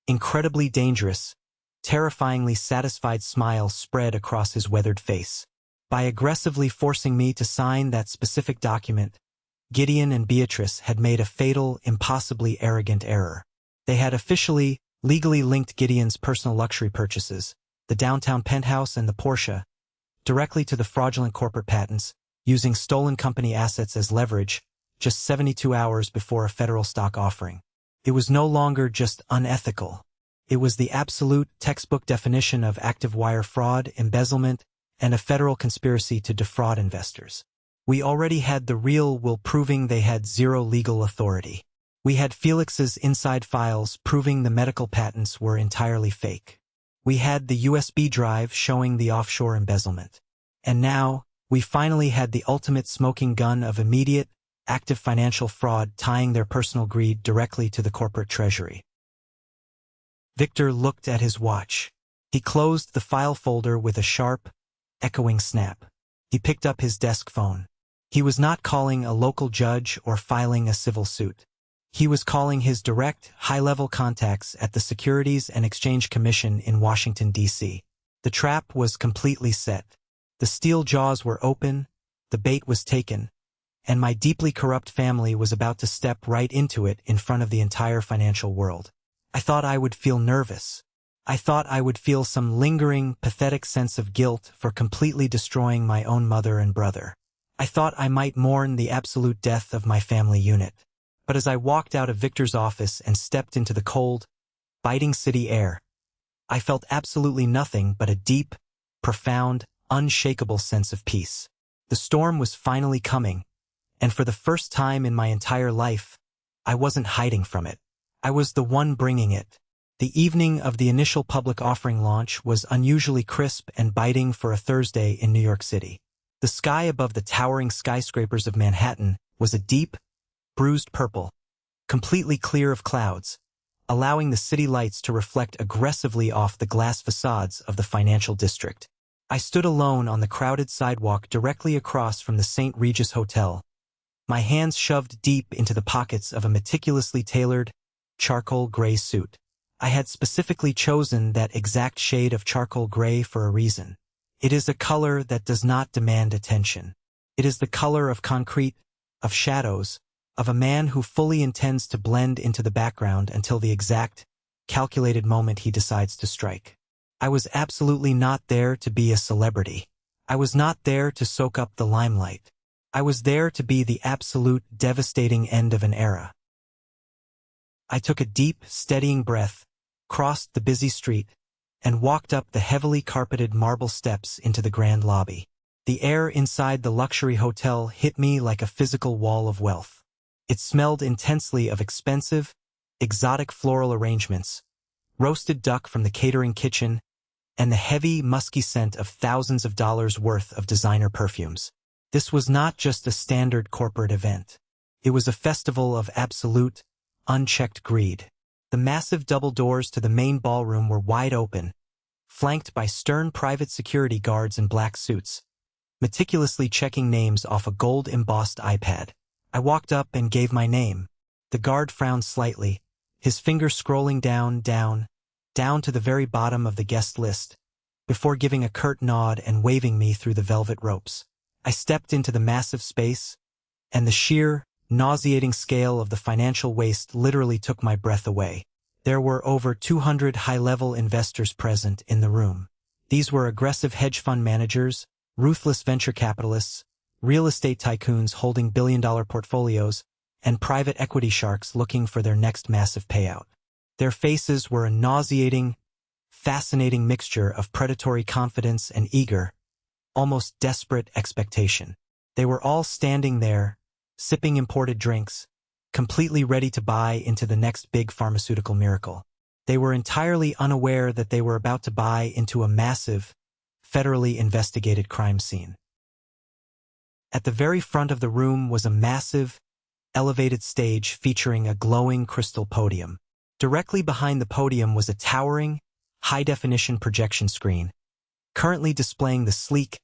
incredibly dangerous, terrifyingly satisfied smile spread across his weathered face. By aggressively forcing me to sign that specific document, Gideon and Beatrice had made a fatal, impossibly arrogant error. They had officially, legally linked Gideon's personal luxury purchases, the downtown penthouse and the Porsche, directly to the fraudulent corporate patents, using stolen company assets as leverage, just 72 hours before a federal stock offering. It was no longer just unethical. It was the absolute textbook definition of active wire fraud, embezzlement, and a federal conspiracy to defraud investors. We already had the real will proving they had zero legal authority. We had Felix's inside files proving the medical patents were entirely fake. We had the USB drive showing the offshore embezzlement. And now, we finally had the ultimate smoking gun of immediate, active financial fraud tying their personal greed directly to the corporate treasury. Victor looked at his watch. He closed the file folder with a sharp, echoing snap. He picked up his desk phone. He was not calling a local judge or filing a civil suit. He was calling his direct, high-level contacts at the Securities and Exchange Commission in Washington, D.C. The trap was completely set. The steel jaws were open, the bait was taken, and my deeply corrupt family was about to step right into it in front of the entire financial world. I thought I would feel nervous. I thought I would feel some lingering, pathetic sense of guilt for completely destroying my own mother and brother. I thought I might mourn the absolute death of my family unit. But as I walked out of Victor's office and stepped into the cold, biting city air, I felt absolutely nothing but a deep, profound, unshakable sense of peace. The storm was finally coming, and for the first time in my entire life, I wasn't hiding from it. I was the one bringing it. The evening of the initial public offering launch was unusually crisp and biting for a Thursday in New York City. The sky above the towering skyscrapers of Manhattan was a deep, bruised purple, completely clear of clouds, allowing the city lights to reflect aggressively off the glass facades of the financial district. I stood alone on the crowded sidewalk directly across from the St. Regis Hotel, my hands shoved deep into the pockets of a meticulously tailored, charcoal gray suit. I had specifically chosen that exact shade of charcoal gray for a reason. It is a color that does not demand attention. It is the color of concrete, of shadows, of a man who fully intends to blend into the background until the exact, calculated moment he decides to strike. I was absolutely not there to be a celebrity. I was not there to soak up the limelight. I was there to be the absolute, devastating end of an era. I took a deep, steadying breath, crossed the busy street, and walked up the heavily carpeted marble steps into the grand lobby. The air inside the luxury hotel hit me like a physical wall of wealth. It smelled intensely of expensive, exotic floral arrangements, roasted duck from the catering kitchen, and the heavy, musky scent of thousands of dollars worth of designer perfumes. This was not just a standard corporate event. It was a festival of absolute, unchecked greed. The massive double doors to the main ballroom were wide open, flanked by stern private security guards in black suits, meticulously checking names off a gold-embossed iPad. I walked up and gave my name. The guard frowned slightly, his finger scrolling down to the very bottom of the guest list, before giving a curt nod and waving me through the velvet ropes. I stepped into the massive space, and the sheer, nauseating scale of the financial waste literally took my breath away. There were over 200 high-level investors present in the room. These were aggressive hedge fund managers, ruthless venture capitalists, real estate tycoons holding billion-dollar portfolios, and private equity sharks looking for their next massive payout. Their faces were a nauseating, fascinating mixture of predatory confidence and eager, almost desperate expectation. They were all standing there, sipping imported drinks, completely ready to buy into the next big pharmaceutical miracle. They were entirely unaware that they were about to buy into a massive, federally investigated crime scene. At the very front of the room was a massive, elevated stage featuring a glowing crystal podium. Directly behind the podium was a towering, high-definition projection screen, currently displaying the sleek,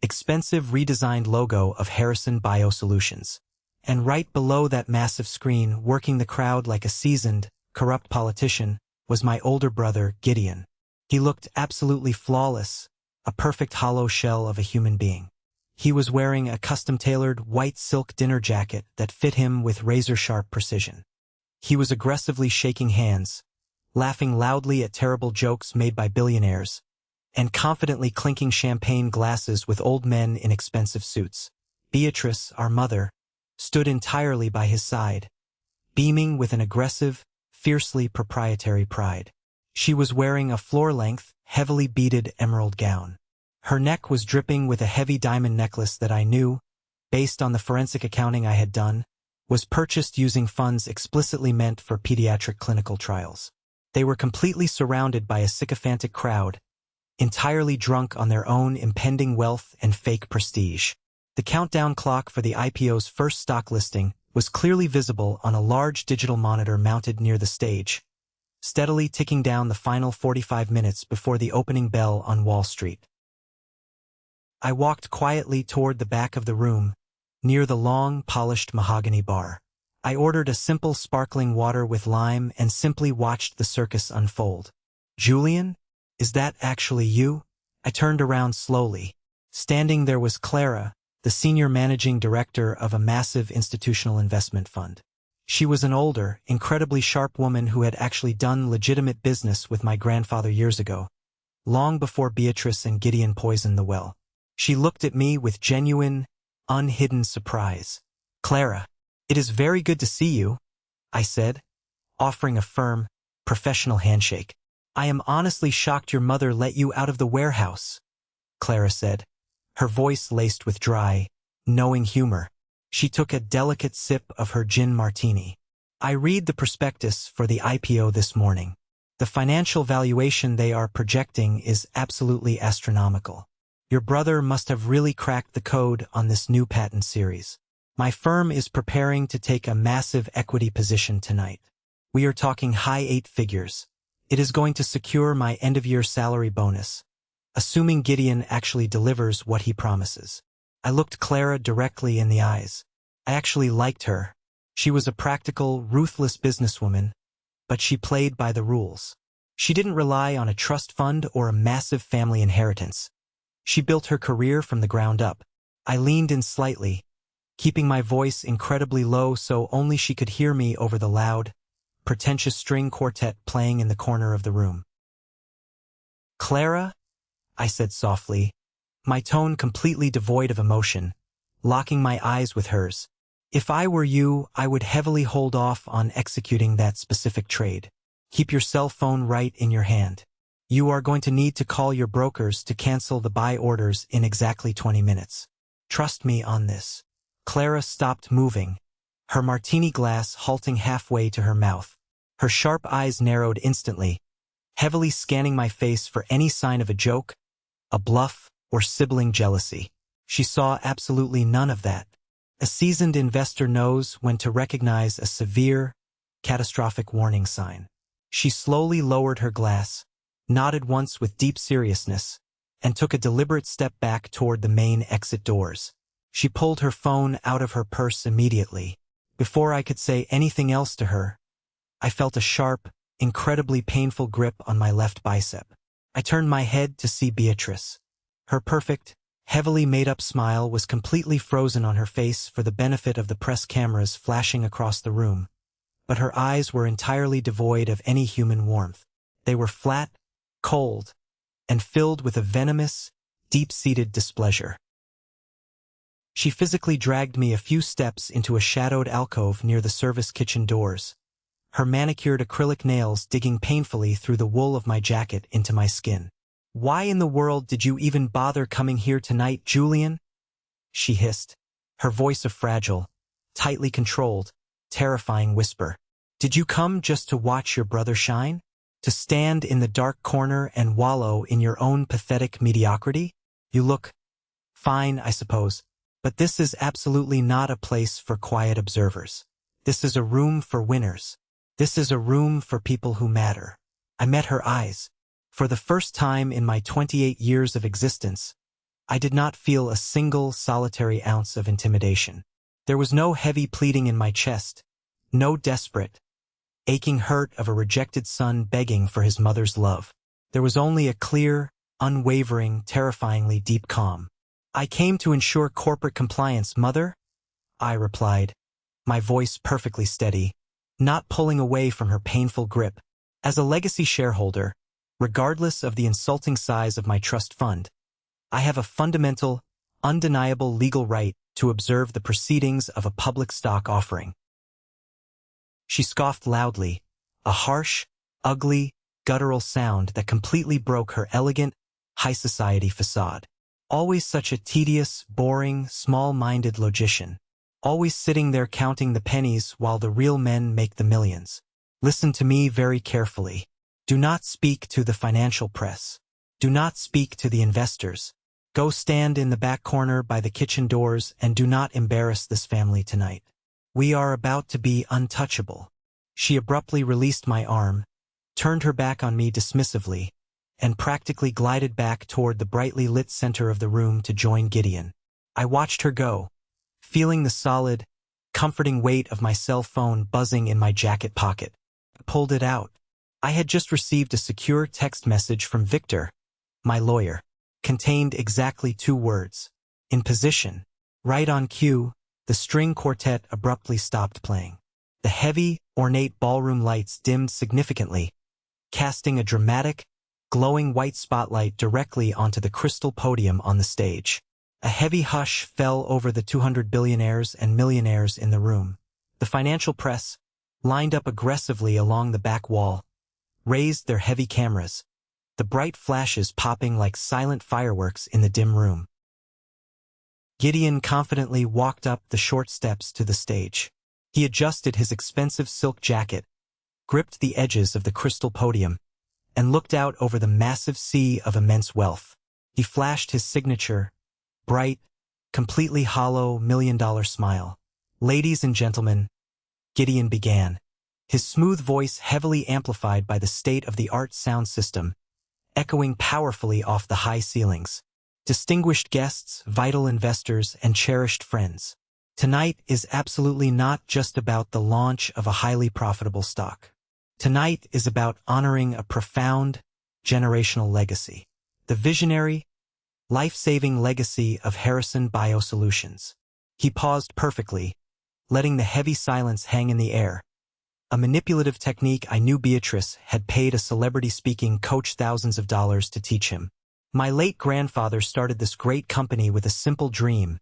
expensive redesigned logo of Harrison Biosolutions. And right below that massive screen, working the crowd like a seasoned, corrupt politician, was my older brother, Gideon. He looked absolutely flawless, a perfect hollow shell of a human being. He was wearing a custom-tailored white silk dinner jacket that fit him with razor-sharp precision. He was aggressively shaking hands, laughing loudly at terrible jokes made by billionaires, and confidently clinking champagne glasses with old men in expensive suits. Beatrice, our mother, stood entirely by his side, beaming with an aggressive, fiercely proprietary pride. She was wearing a floor-length, heavily beaded emerald gown. Her neck was dripping with a heavy diamond necklace that I knew, based on the forensic accounting I had done, was purchased using funds explicitly meant for pediatric clinical trials. They were completely surrounded by a sycophantic crowd, entirely drunk on their own impending wealth and fake prestige. The countdown clock for the IPO's first stock listing was clearly visible on a large digital monitor mounted near the stage, steadily ticking down the final 45 minutes before the opening bell on Wall Street. I walked quietly toward the back of the room, near the long, polished mahogany bar. I ordered a simple sparkling water with lime and simply watched the circus unfold. "Julian? Is that actually you?" I turned around slowly. Standing there was Clara, the senior managing director of a massive institutional investment fund. She was an older, incredibly sharp woman who had actually done legitimate business with my grandfather years ago, long before Beatrice and Gideon poisoned the well. She looked at me with genuine, unhidden surprise. "Clara, it is very good to see you," I said, offering a firm, professional handshake. "I am honestly shocked your mother let you out of the warehouse," Clara said, her voice laced with dry, knowing humor. She took a delicate sip of her gin martini. "I read the prospectus for the IPO this morning. The financial valuation they are projecting is absolutely astronomical. Your brother must have really cracked the code on this new patent series. My firm is preparing to take a massive equity position tonight. We are talking high 8 figures. It is going to secure my end-of-year salary bonus, assuming Gideon actually delivers what he promises." I looked Clara directly in the eyes. I actually liked her. She was a practical, ruthless businesswoman, but she played by the rules. She didn't rely on a trust fund or a massive family inheritance. She built her career from the ground up. I leaned in slightly, keeping my voice incredibly low so only she could hear me over the loud, pretentious string quartet playing in the corner of the room. "Clara," I said softly, my tone completely devoid of emotion, locking my eyes with hers. "If I were you, I would heavily hold off on executing that specific trade. Keep your cell phone right in your hand. You are going to need to call your brokers to cancel the buy orders in exactly 20 minutes. Trust me on this." Clara stopped moving, her martini glass halting halfway to her mouth. Her sharp eyes narrowed instantly, heavily scanning my face for any sign of a joke, a bluff, or sibling jealousy. She saw absolutely none of that. A seasoned investor knows when to recognize a severe, catastrophic warning sign. She slowly lowered her glass, nodded once with deep seriousness, and took a deliberate step back toward the main exit doors. She pulled her phone out of her purse immediately. Before I could say anything else to her, I felt a sharp, incredibly painful grip on my left bicep. I turned my head to see Beatrice. Her perfect, heavily made-up smile was completely frozen on her face for the benefit of the press cameras flashing across the room, but her eyes were entirely devoid of any human warmth. They were flat, cold, and filled with a venomous, deep-seated displeasure. She physically dragged me a few steps into a shadowed alcove near the service kitchen doors, her manicured acrylic nails digging painfully through the wool of my jacket into my skin. "Why in the world did you even bother coming here tonight, Julian?" she hissed, her voice a fragile, tightly controlled, terrifying whisper. "Did you come just to watch your brother shine? To stand in the dark corner and wallow in your own pathetic mediocrity? You look fine, I suppose, but this is absolutely not a place for quiet observers. This is a room for winners. This is a room for people who matter." I met her eyes. For the first time in my 28 years of existence, I did not feel a single solitary ounce of intimidation. There was no heavy pleading in my chest, no desperate, aching hurt of a rejected son begging for his mother's love. There was only a clear, unwavering, terrifyingly deep calm. "I came to ensure corporate compliance, Mother," I replied, my voice perfectly steady, not pulling away from her painful grip. "As a legacy shareholder, regardless of the insulting size of my trust fund, I have a fundamental, undeniable legal right to observe the proceedings of a public stock offering." She scoffed loudly, a harsh, ugly, guttural sound that completely broke her elegant, high society facade. Always such a tedious, boring, small-minded logician. Always sitting there counting the pennies while the real men make the millions. "Listen to me very carefully. Do not speak to the financial press. Do not speak to the investors. Go stand in the back corner by the kitchen doors and do not embarrass this family tonight. We are about to be untouchable." She abruptly released my arm, turned her back on me dismissively, and practically glided back toward the brightly lit center of the room to join Gideon. I watched her go, feeling the solid, comforting weight of my cell phone buzzing in my jacket pocket. I pulled it out. I had just received a secure text message from Victor, my lawyer. Contained exactly 2 words. "In position." Right on cue, the string quartet abruptly stopped playing. The heavy, ornate ballroom lights dimmed significantly, casting a dramatic, glowing white spotlight directly onto the crystal podium on the stage. A heavy hush fell over the 200 billionaires and millionaires in the room. The financial press, lined up aggressively along the back wall, raised their heavy cameras, the bright flashes popping like silent fireworks in the dim room. Gideon confidently walked up the short steps to the stage. He adjusted his expensive silk jacket, gripped the edges of the crystal podium, and looked out over the massive sea of immense wealth. He flashed his signature, bright, completely hollow $1 million smile. "Ladies and gentlemen," Gideon began, his smooth voice heavily amplified by the state-of-the-art sound system, echoing powerfully off the high ceilings. "Distinguished guests, vital investors, and cherished friends. Tonight is absolutely not just about the launch of a highly profitable stock. Tonight is about honoring a profound, generational legacy. The visionary, life-saving legacy of Harrison Biosolutions." He paused perfectly, letting the heavy silence hang in the air. A manipulative technique I knew Beatrice had paid a celebrity-speaking coach thousands of dollars to teach him. "My late grandfather started this great company with a simple dream,"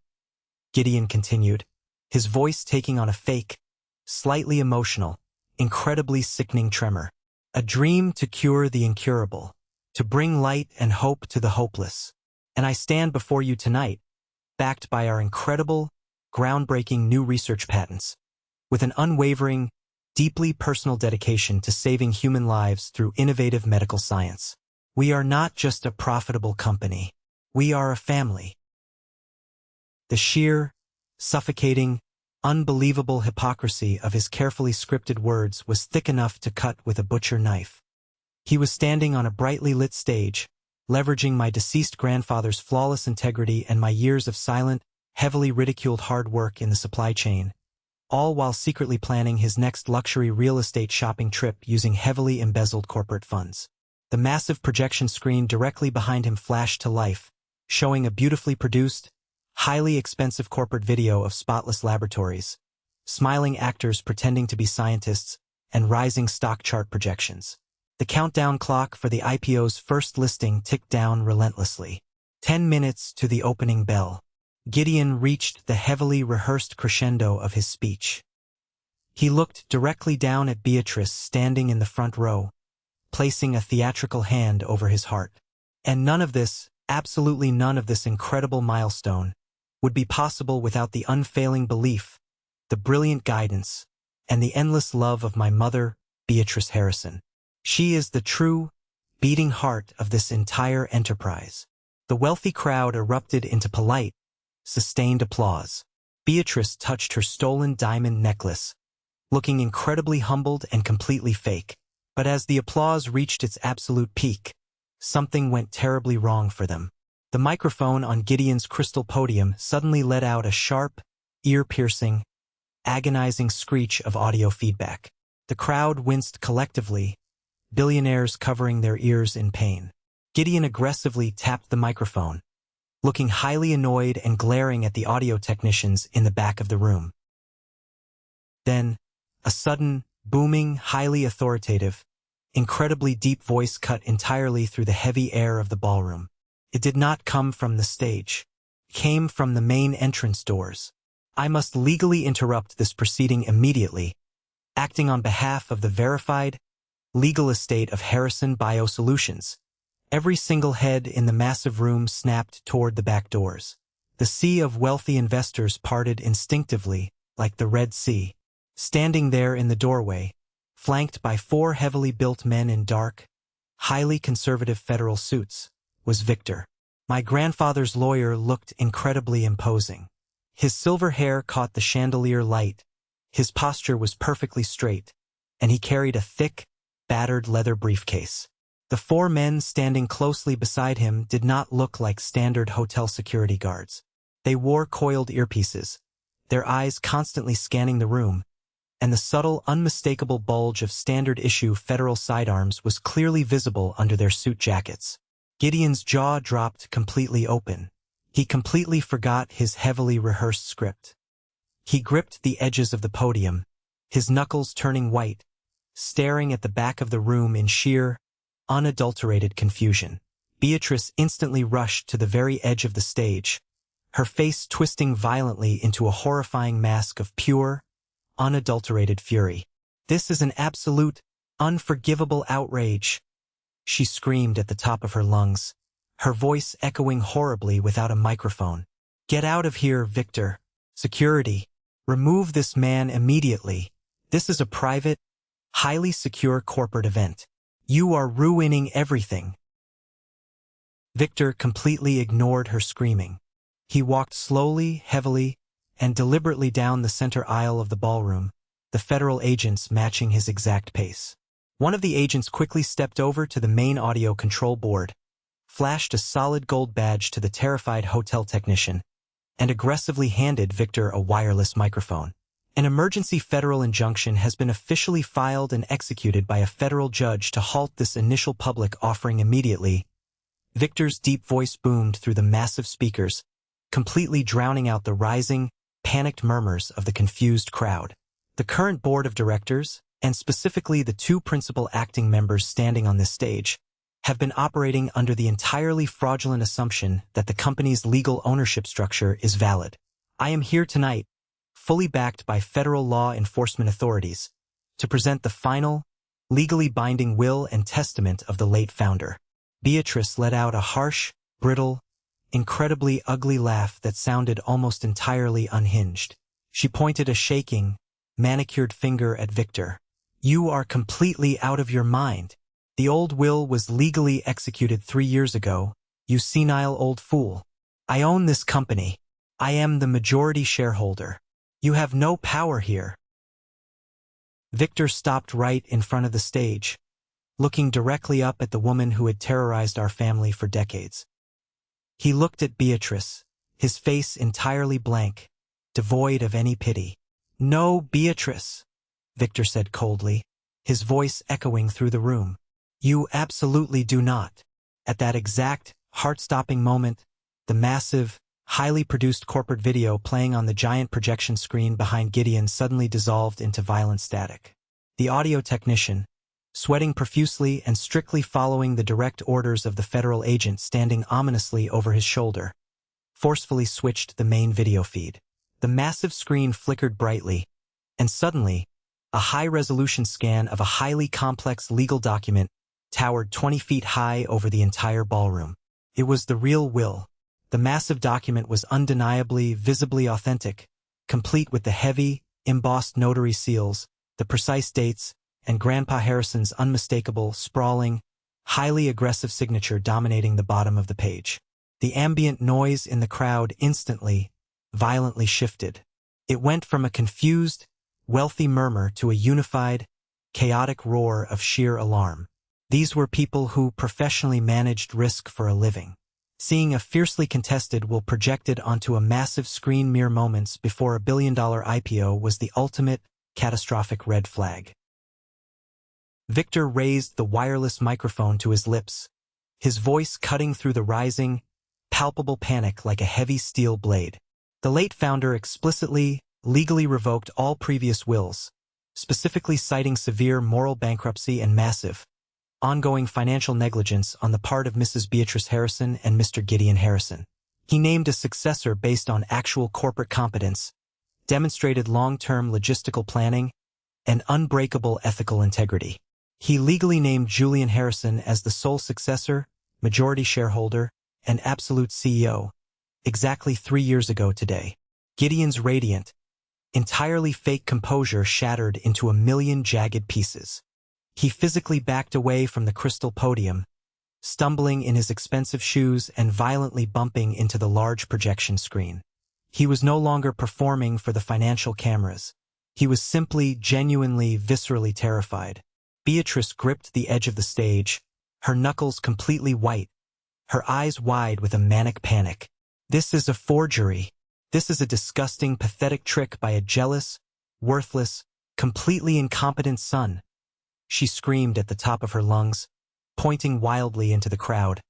Gideon continued, his voice taking on a fake, slightly emotional, incredibly sickening tremor. "A dream to cure the incurable, to bring light and hope to the hopeless. And I stand before you tonight, backed by our incredible, groundbreaking new research patents, with an unwavering, deeply personal dedication to saving human lives through innovative medical science. We are not just a profitable company. We are a family." The sheer, suffocating, unbelievable hypocrisy of his carefully scripted words was thick enough to cut with a butcher knife. He was standing on a brightly lit stage, leveraging my deceased grandfather's flawless integrity and my years of silent, heavily ridiculed hard work in the supply chain, all while secretly planning his next luxury real estate shopping trip using heavily embezzled corporate funds. The massive projection screen directly behind him flashed to life, showing a beautifully produced, highly expensive corporate video of spotless laboratories, smiling actors pretending to be scientists, and rising stock chart projections. The countdown clock for the IPO's first listing ticked down relentlessly. 10 minutes to the opening bell. Gideon reached the heavily rehearsed crescendo of his speech. He looked directly down at Beatrice standing in the front row, placing a theatrical hand over his heart. And none of this, absolutely none of this incredible milestone, would be possible without the unfailing belief, the brilliant guidance, and the endless love of my mother, Beatrice Harrison. She is the true, beating heart of this entire enterprise. The wealthy crowd erupted into polite, sustained applause. Beatrice touched her stolen diamond necklace, looking incredibly humbled and completely fake. But as the applause reached its absolute peak, something went terribly wrong for them. The microphone on Gideon's crystal podium suddenly let out a sharp, ear-piercing, agonizing screech of audio feedback. The crowd winced collectively, billionaires covering their ears in pain. Gideon aggressively tapped the microphone, looking highly annoyed and glaring at the audio technicians in the back of the room. Then, a sudden, booming, highly authoritative, incredibly deep voice cut entirely through the heavy air of the ballroom. It did not come from the stage. It came from the main entrance doors. I must legally interrupt this proceeding immediately, acting on behalf of the verified, legal estate of Harrison Biosolutions. Every single head in the massive room snapped toward the back doors. The sea of wealthy investors parted instinctively, like the Red Sea. Standing there in the doorway, flanked by 4 heavily built men in dark, highly conservative federal suits, was Victor. My grandfather's lawyer looked incredibly imposing. His silver hair caught the chandelier light, his posture was perfectly straight, and he carried a thick, battered leather briefcase. The 4 men standing closely beside him did not look like standard hotel security guards. They wore coiled earpieces, their eyes constantly scanning the room, and the subtle, unmistakable bulge of standard-issue federal sidearms was clearly visible under their suit jackets. Gideon's jaw dropped completely open. He completely forgot his heavily rehearsed script. He gripped the edges of the podium, his knuckles turning white, staring at the back of the room in sheer, unadulterated confusion. Beatrice instantly rushed to the very edge of the stage, her face twisting violently into a horrifying mask of pure, unadulterated fury. "This is an absolute, unforgivable outrage," she screamed at the top of her lungs, her voice echoing horribly without a microphone. "Get out of here, Victor. Security. Remove this man immediately. This is a private, highly secure corporate event. You are ruining everything." Victor completely ignored her screaming. He walked slowly, heavily, and deliberately down the center aisle of the ballroom, the federal agents matching his exact pace. One of the agents quickly stepped over to the main audio control board, flashed a solid gold badge to the terrified hotel technician, and aggressively handed Victor a wireless microphone. "An emergency federal injunction has been officially filed and executed by a federal judge to halt this initial public offering immediately." Victor's deep voice boomed through the massive speakers, completely drowning out the rising, panicked murmurs of the confused crowd. The current board of directors, and specifically the 2 principal acting members standing on this stage, have been operating under the entirely fraudulent assumption that the company's legal ownership structure is valid. I am here tonight, fully backed by federal law enforcement authorities, to present the final, legally binding will and testament of the late founder. Beatrice let out a harsh, brittle, incredibly ugly laugh that sounded almost entirely unhinged. She pointed a shaking, manicured finger at Victor. "You are completely out of your mind. The old will was legally executed 3 years ago, you senile old fool. I own this company. I am the majority shareholder. You have no power here." Victor stopped right in front of the stage, looking directly up at the woman who had terrorized our family for decades. He looked at Beatrice, his face entirely blank, devoid of any pity. "No, Beatrice," Victor said coldly, his voice echoing through the room. "You absolutely do not." At that exact, heart-stopping moment, the massive, highly produced corporate video playing on the giant projection screen behind Gideon suddenly dissolved into violent static. The audio technician, sweating profusely and strictly following the direct orders of the federal agent standing ominously over his shoulder, forcefully switched the main video feed. The massive screen flickered brightly, and suddenly, A high-resolution scan of a highly complex legal document towered 20 feet high over the entire ballroom. It was the real will. The massive document was undeniably, visibly authentic, complete with the heavy, embossed notary seals, the precise dates, and Grandpa Harrison's unmistakable, sprawling, highly aggressive signature dominating the bottom of the page. The ambient noise in the crowd instantly, violently shifted. It went from a confused, wealthy murmur to a unified, chaotic roar of sheer alarm. These were people who professionally managed risk for a living. Seeing a fiercely contested will projected onto a massive screen mere moments before a billion-dollar IPO was the ultimate, catastrophic red flag. Victor raised the wireless microphone to his lips, his voice cutting through the rising, palpable panic like a heavy steel blade. The late founder explicitly, legally revoked all previous wills, specifically citing severe moral bankruptcy and massive, ongoing financial negligence on the part of Mrs. Beatrice Harrison and Mr. Gideon Harrison. He named a successor based on actual corporate competence, demonstrated long-term logistical planning, and unbreakable ethical integrity. He legally named Julian Harrison as the sole successor, majority shareholder, and absolute CEO, exactly 3 years ago today. Gideon's radiant, entirely fake composure shattered into a million jagged pieces. He physically backed away from the crystal podium, stumbling in his expensive shoes and violently bumping into the large projection screen. He was no longer performing for the financial cameras. He was simply, genuinely, viscerally terrified. Beatrice gripped the edge of the stage, her knuckles completely white, her eyes wide with a manic panic. This is a forgery. This is a disgusting, pathetic trick by a jealous, worthless, completely incompetent son. She screamed at the top of her lungs, pointing wildly into the crowd,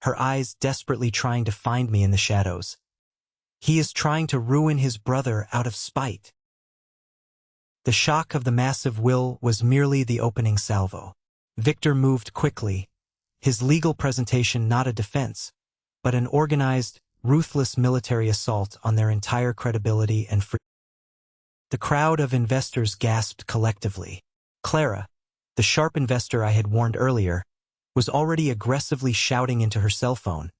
her eyes desperately trying to find me in the shadows. He is trying to ruin his brother out of spite. The shock of the massive will was merely the opening salvo. Victor moved quickly, his legal presentation not a defense, but an organized, ruthless military assault on their entire credibility and freedom. The crowd of investors gasped collectively. Clara, the sharp investor I had warned earlier, was already aggressively shouting into her cell phone,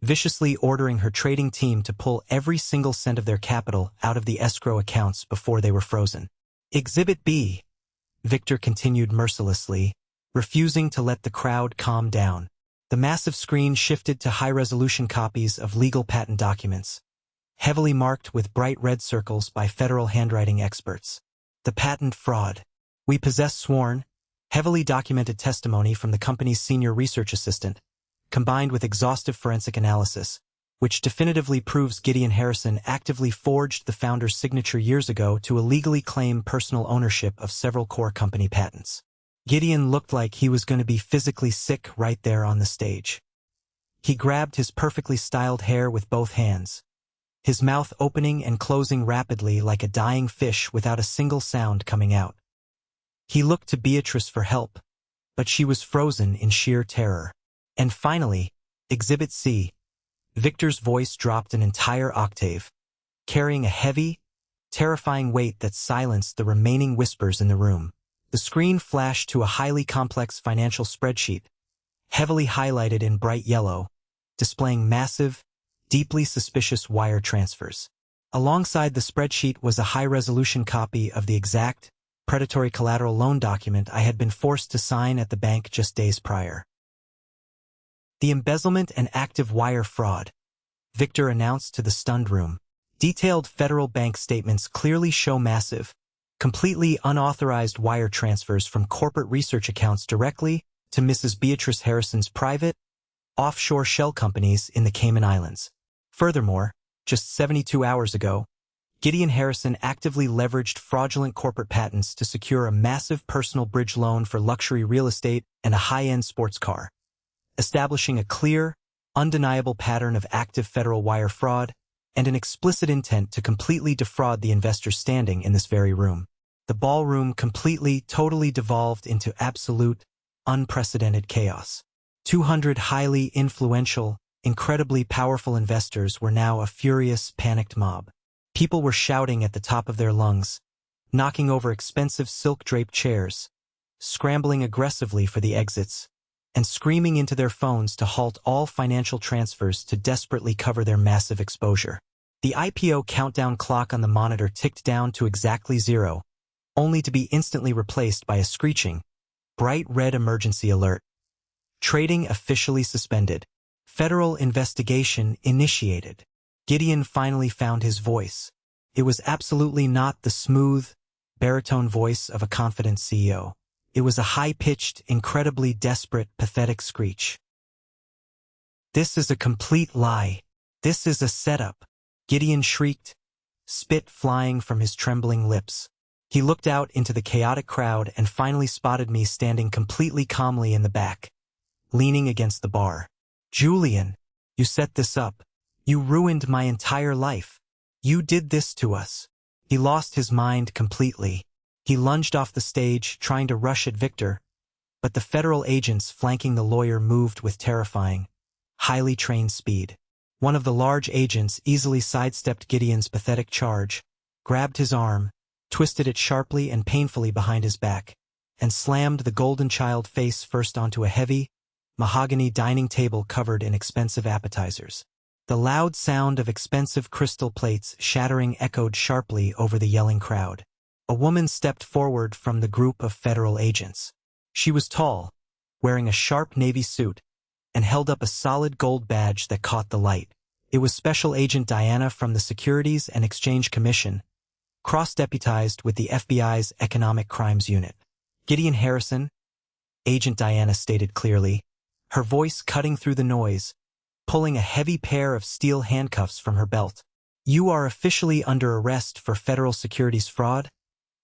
viciously ordering her trading team to pull every single cent of their capital out of the escrow accounts before they were frozen. Exhibit B, Victor continued mercilessly, refusing to let the crowd calm down. The massive screen shifted to high-resolution copies of legal patent documents, heavily marked with bright red circles by federal handwriting experts. The patent fraud. We possess sworn, heavily documented testimony from the company's senior research assistant, combined with exhaustive forensic analysis, which definitively proves Gideon Harrison actively forged the founder's signature years ago to illegally claim personal ownership of several core company patents. Gideon looked like he was going to be physically sick right there on the stage. He grabbed his perfectly styled hair with both hands, his mouth opening and closing rapidly like a dying fish without a single sound coming out. He looked to Beatrice for help, but she was frozen in sheer terror. And finally, Exhibit C, Victor's voice dropped an entire octave, carrying a heavy, terrifying weight that silenced the remaining whispers in the room. The screen flashed to a highly complex financial spreadsheet, heavily highlighted in bright yellow, displaying massive, deeply suspicious wire transfers. Alongside the spreadsheet was a high-resolution copy of the exact, predatory collateral loan document I had been forced to sign at the bank just days prior. The embezzlement and active wire fraud, Victor announced to the stunned room. Detailed federal bank statements clearly show massive, completely unauthorized wire transfers from corporate research accounts directly to Mrs. Beatrice Harrison's private, offshore shell companies in the Cayman Islands. Furthermore, just 72 hours ago, Gideon Harrison actively leveraged fraudulent corporate patents to secure a massive personal bridge loan for luxury real estate and a high-end sports car, establishing a clear, undeniable pattern of active federal wire fraud and an explicit intent to completely defraud the investors standing in this very room. The ballroom completely, totally devolved into absolute, unprecedented chaos. 200 highly influential, incredibly powerful investors were now a furious, panicked mob. People were shouting at the top of their lungs, knocking over expensive silk-draped chairs, scrambling aggressively for the exits, and screaming into their phones to halt all financial transfers to desperately cover their massive exposure. The IPO countdown clock on the monitor ticked down to exactly 0, only to be instantly replaced by a screeching, bright red emergency alert. Trading officially suspended. Federal investigation initiated. Gideon finally found his voice. It was absolutely not the smooth, baritone voice of a confident CEO. It was a high-pitched, incredibly desperate, pathetic screech. "This is a complete lie. This is a setup," Gideon shrieked, spit flying from his trembling lips. He looked out into the chaotic crowd and finally spotted me standing completely calmly in the back, leaning against the bar. "Julian, you set this up. You ruined my entire life. You did this to us." He lost his mind completely. He lunged off the stage, trying to rush at Victor, but the federal agents flanking the lawyer moved with terrifying, highly trained speed. One of the large agents easily sidestepped Gideon's pathetic charge, grabbed his arm, twisted it sharply and painfully behind his back, and slammed the golden child face first onto a heavy, mahogany dining table covered in expensive appetizers. The loud sound of expensive crystal plates shattering echoed sharply over the yelling crowd. A woman stepped forward from the group of federal agents. She was tall, wearing a sharp navy suit, and held up a solid gold badge that caught the light. It was Special Agent Diana from the Securities and Exchange Commission, cross-deputized with the FBI's Economic Crimes Unit. "Gideon Harrison," Agent Diana stated clearly, her voice cutting through the noise, pulling a heavy pair of steel handcuffs from her belt. "You are officially under arrest for federal securities fraud,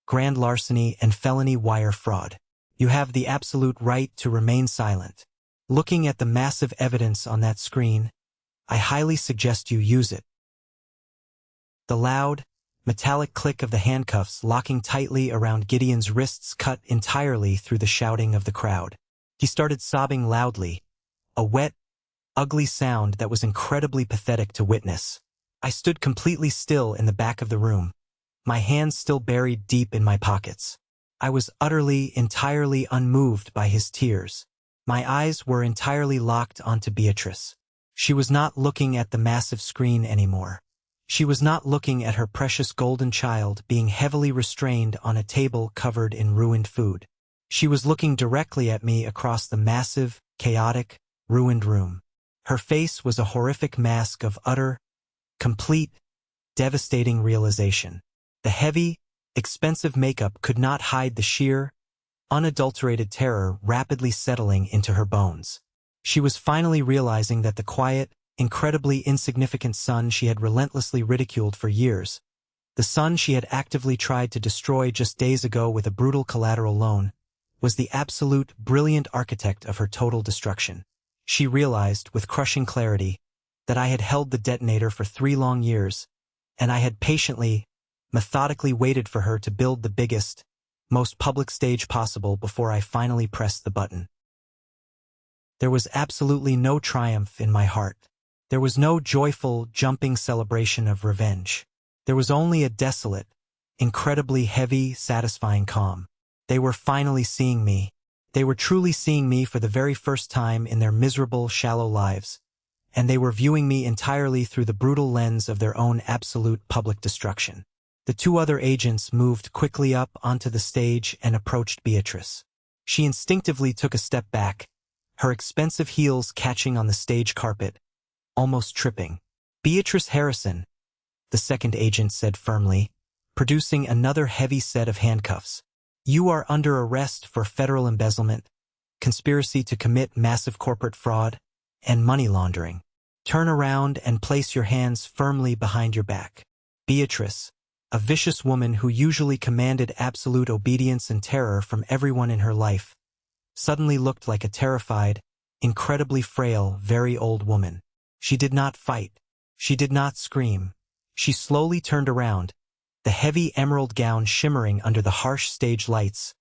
grand larceny, and felony wire fraud. You have the absolute right to remain silent. Looking at the massive evidence on that screen, I highly suggest you use it." The loud, metallic click of the handcuffs locking tightly around Gideon's wrists cut entirely through the shouting of the crowd. He started sobbing loudly, a wet, ugly sound that was incredibly pathetic to witness. I stood completely still in the back of the room, my hands still buried deep in my pockets. I was utterly, entirely unmoved by his tears. My eyes were entirely locked onto Beatrice. She was not looking at the massive screen anymore. She was not looking at her precious golden child being heavily restrained on a table covered in ruined food. She was looking directly at me across the massive, chaotic, ruined room. Her face was a horrific mask of utter, complete, devastating realization. The heavy, expensive makeup could not hide the sheer, unadulterated terror rapidly settling into her bones. She was finally realizing that the quiet, incredibly insignificant son she had relentlessly ridiculed for years, the son she had actively tried to destroy just days ago with a brutal collateral loan, was the absolute, brilliant architect of her total destruction. She realized, with crushing clarity, that I had held the detonator for 3 long years, and I had patiently, methodically waited for her to build the biggest, most public stage possible before I finally pressed the button. There was absolutely no triumph in my heart. There was no joyful, jumping celebration of revenge. There was only a desolate, incredibly heavy, satisfying calm. They were finally seeing me. They were truly seeing me for the very first time in their miserable, shallow lives, and they were viewing me entirely through the brutal lens of their own absolute public destruction. The 2 other agents moved quickly up onto the stage and approached Beatrice. She instinctively took a step back, her expensive heels catching on the stage carpet, almost tripping. "Beatrice Harrison," the second agent said firmly, producing another heavy set of handcuffs. "You are under arrest for federal embezzlement, conspiracy to commit massive corporate fraud, and money laundering. Turn around and place your hands firmly behind your back." Beatrice, a vicious woman who usually commanded absolute obedience and terror from everyone in her life, suddenly looked like a terrified, incredibly frail, very old woman. She did not fight. She did not scream. She slowly turned around, the heavy emerald gown shimmering under the harsh stage lights,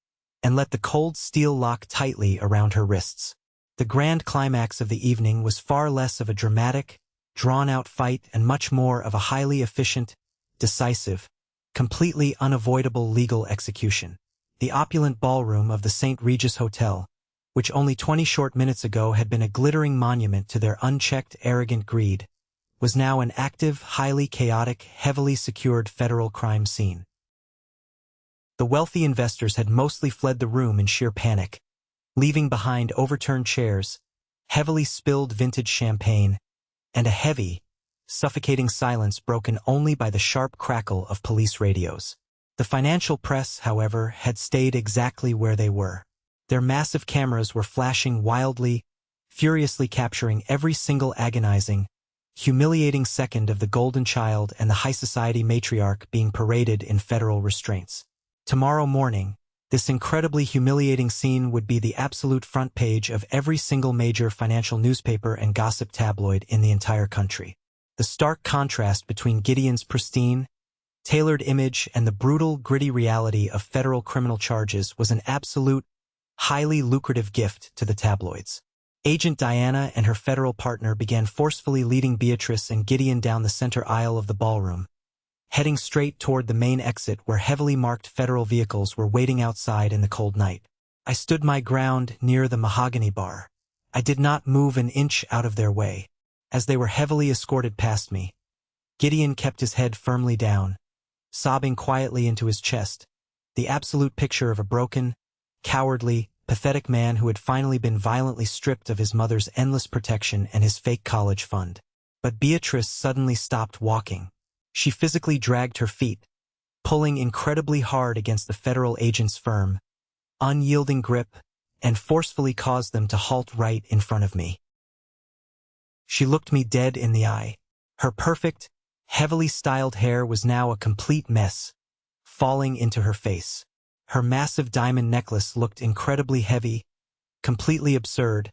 and let the cold steel lock tightly around her wrists. The grand climax of the evening was far less of a dramatic, drawn-out fight and much more of a highly efficient, decisive, completely unavoidable legal execution. The opulent ballroom of the St. Regis Hotel, which only 20 short minutes ago had been a glittering monument to their unchecked, arrogant greed, was now an active, highly chaotic, heavily secured federal crime scene. The wealthy investors had mostly fled the room in sheer panic, leaving behind overturned chairs, heavily spilled vintage champagne, and a heavy, suffocating silence broken only by the sharp crackle of police radios. The financial press, however, had stayed exactly where they were. Their massive cameras were flashing wildly, furiously capturing every single agonizing, humiliating second of the golden child and the high society matriarch being paraded in federal restraints. Tomorrow morning, this incredibly humiliating scene would be the absolute front page of every single major financial newspaper and gossip tabloid in the entire country. The stark contrast between Gideon's pristine, tailored image and the brutal, gritty reality of federal criminal charges was an absolute, highly lucrative gift to the tabloids. Agent Diana and her federal partner began forcefully leading Beatrice and Gideon down the center aisle of the ballroom, heading straight toward the main exit where heavily marked federal vehicles were waiting outside in the cold night. I stood my ground near the mahogany bar. I did not move an inch out of their way. As they were heavily escorted past me, Gideon kept his head firmly down, sobbing quietly into his chest, the absolute picture of a broken, cowardly, pathetic man who had finally been violently stripped of his mother's endless protection and his fake college fund. But Beatrice suddenly stopped walking. She physically dragged her feet, pulling incredibly hard against the federal agent's firm, unyielding grip, and forcefully caused them to halt right in front of me. She looked me dead in the eye. Her perfect, heavily styled hair was now a complete mess, falling into her face. Her massive diamond necklace looked incredibly heavy, completely absurd,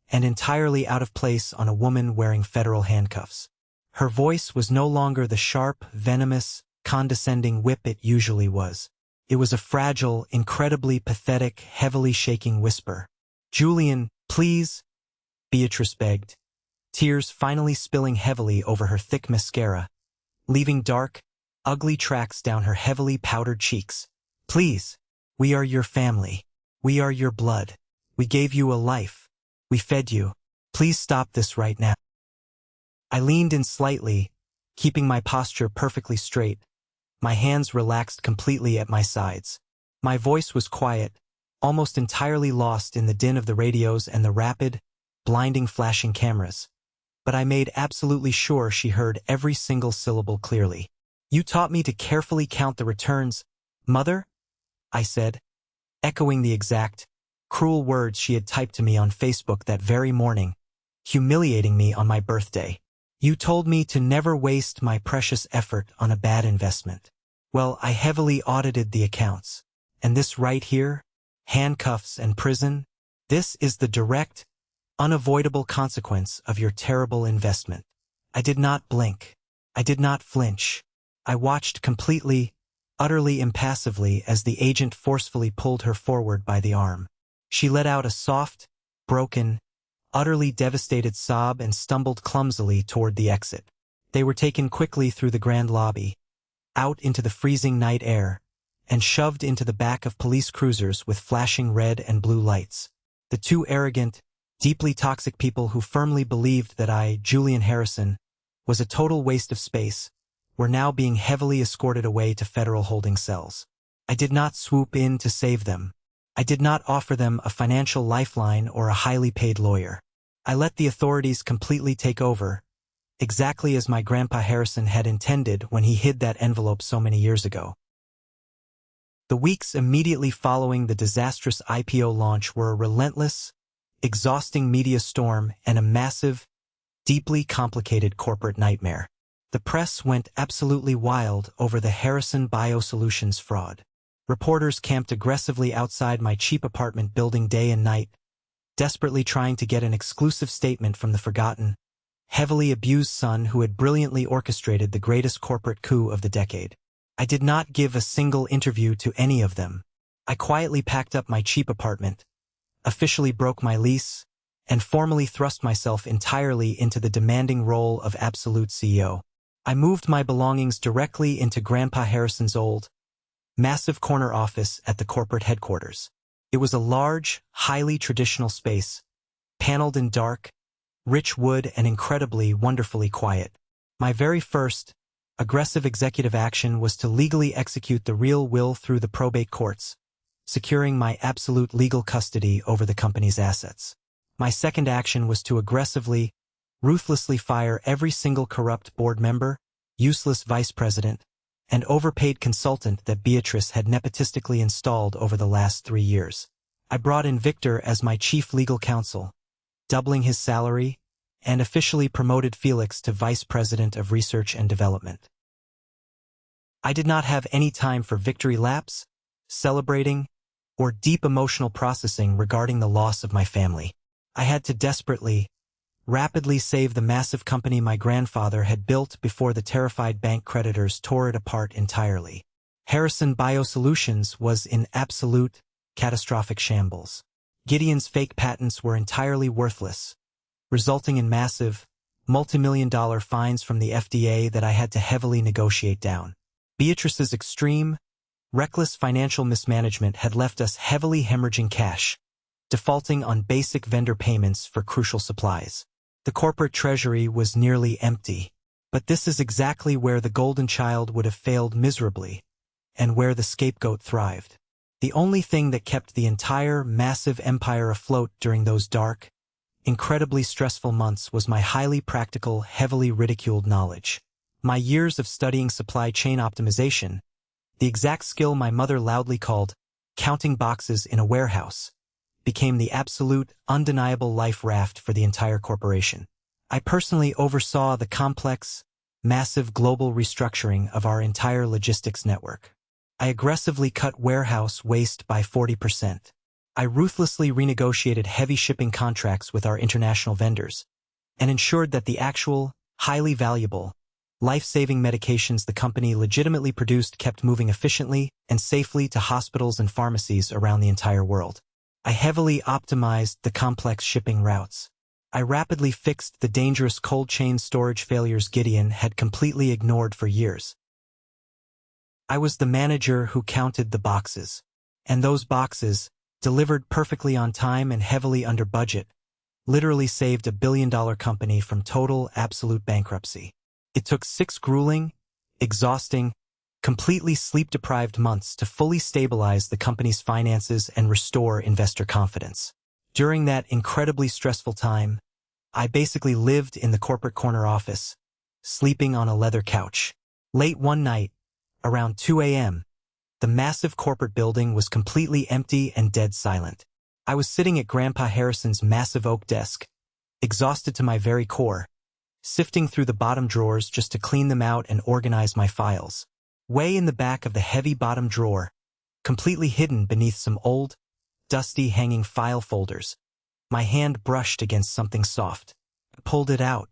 and entirely out of place on a woman wearing federal handcuffs. Her voice was no longer the sharp, venomous, condescending whip it usually was. It was a fragile, incredibly pathetic, heavily shaking whisper. "Julian, please," Beatrice begged, tears finally spilling heavily over her thick mascara, leaving dark, ugly tracks down her heavily powdered cheeks. "Please. We are your family. We are your blood. We gave you a life. We fed you. Please stop this right now." I leaned in slightly, keeping my posture perfectly straight, my hands relaxed completely at my sides. My voice was quiet, almost entirely lost in the din of the radios and the rapid, blinding flashing cameras. But I made absolutely sure she heard every single syllable clearly. "You taught me to carefully count the returns, Mother?" I said, echoing the exact, cruel words she had typed to me on Facebook that very morning, humiliating me on my birthday. "You told me to never waste my precious effort on a bad investment." Well, I heavily audited the accounts. And this right here, handcuffs and prison, this is the direct, unavoidable consequence of your terrible investment. I did not blink. I did not flinch. I watched completely, utterly impassively as the agent forcefully pulled her forward by the arm. She let out a soft, broken, utterly devastated sob and stumbled clumsily toward the exit. They were taken quickly through the grand lobby, out into the freezing night air, and shoved into the back of police cruisers with flashing red and blue lights. The two arrogant, deeply toxic people who firmly believed that I, Julian Harrison, was a total waste of space, were now being heavily escorted away to federal holding cells. I did not swoop in to save them. I did not offer them a financial lifeline or a highly paid lawyer. I let the authorities completely take over, exactly as my grandpa Harrison had intended when he hid that envelope so many years ago. The weeks immediately following the disastrous IPO launch were a relentless, exhausting media storm and a massive, deeply complicated corporate nightmare. The press went absolutely wild over the Harrison Biosolutions fraud. Reporters camped aggressively outside my cheap apartment building day and night, desperately trying to get an exclusive statement from the forgotten, heavily abused son who had brilliantly orchestrated the greatest corporate coup of the decade. I did not give a single interview to any of them. I quietly packed up my cheap apartment, officially broke my lease, and formally thrust myself entirely into the demanding role of absolute CEO. I moved my belongings directly into Grandpa Harrison's old, massive corner office at the corporate headquarters. It was a large, highly traditional space, paneled in dark, rich wood and incredibly, wonderfully quiet. My very first, aggressive executive action was to legally execute the real will through the probate courts, securing my absolute legal custody over the company's assets. My second action was to aggressively, ruthlessly fire every single corrupt board member, useless vice president, and overpaid consultant that Beatrice had nepotistically installed over the last 3 years. I brought in Victor as my chief legal counsel, doubling his salary, and officially promoted Felix to vice president of research and development. I did not have any time for victory laps, celebrating, or deep emotional processing regarding the loss of my family. I had to desperately, rapidly save the massive company my grandfather had built before the terrified bank creditors tore it apart entirely. Harrison Biosolutions was in absolute, catastrophic shambles. Gideon's fake patents were entirely worthless, resulting in massive, multi-million-dollar fines from the FDA that I had to heavily negotiate down. Beatrice's extreme, reckless financial mismanagement had left us heavily hemorrhaging cash, defaulting on basic vendor payments for crucial supplies. The corporate treasury was nearly empty. But this is exactly where the golden child would have failed miserably, and where the scapegoat thrived. The only thing that kept the entire massive empire afloat during those dark, incredibly stressful months was my highly practical, heavily ridiculed knowledge. My years of studying supply chain optimization, the exact skill my mother loudly called counting boxes in a warehouse, became the absolute, undeniable life raft for the entire corporation. I personally oversaw the complex, massive global restructuring of our entire logistics network. I aggressively cut warehouse waste by 40%. I ruthlessly renegotiated heavy shipping contracts with our international vendors, and ensured that the actual, highly valuable, life-saving medications the company legitimately produced kept moving efficiently and safely to hospitals and pharmacies around the entire world. I heavily optimized the complex shipping routes. I rapidly fixed the dangerous cold chain storage failures Gideon had completely ignored for years. I was the manager who counted the boxes. And those boxes, delivered perfectly on time and heavily under budget, literally saved a billion-dollar company from total, absolute bankruptcy. It took 6 grueling, exhausting, completely sleep-deprived months to fully stabilize the company's finances and restore investor confidence. During that incredibly stressful time, I basically lived in the corporate corner office, sleeping on a leather couch. Late one night, around 2 a.m., the massive corporate building was completely empty and dead silent. I was sitting at Grandpa Harrison's massive oak desk, exhausted to my very core, sifting through the bottom drawers just to clean them out and organize my files. Way in the back of the heavy bottom drawer, completely hidden beneath some old, dusty hanging file folders, my hand brushed against something soft. I pulled it out.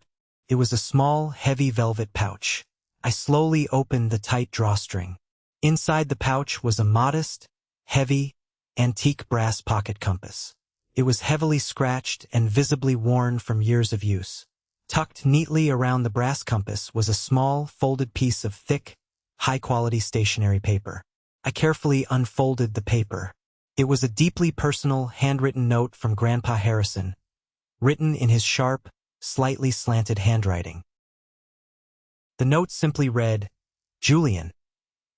It was a small, heavy velvet pouch. I slowly opened the tight drawstring. Inside the pouch was a modest, heavy, antique brass pocket compass. It was heavily scratched and visibly worn from years of use. Tucked neatly around the brass compass was a small, folded piece of thick, high-quality stationery paper. I carefully unfolded the paper. It was a deeply personal, handwritten note from Grandpa Harrison, written in his sharp, slightly slanted handwriting. The note simply read, "Julian,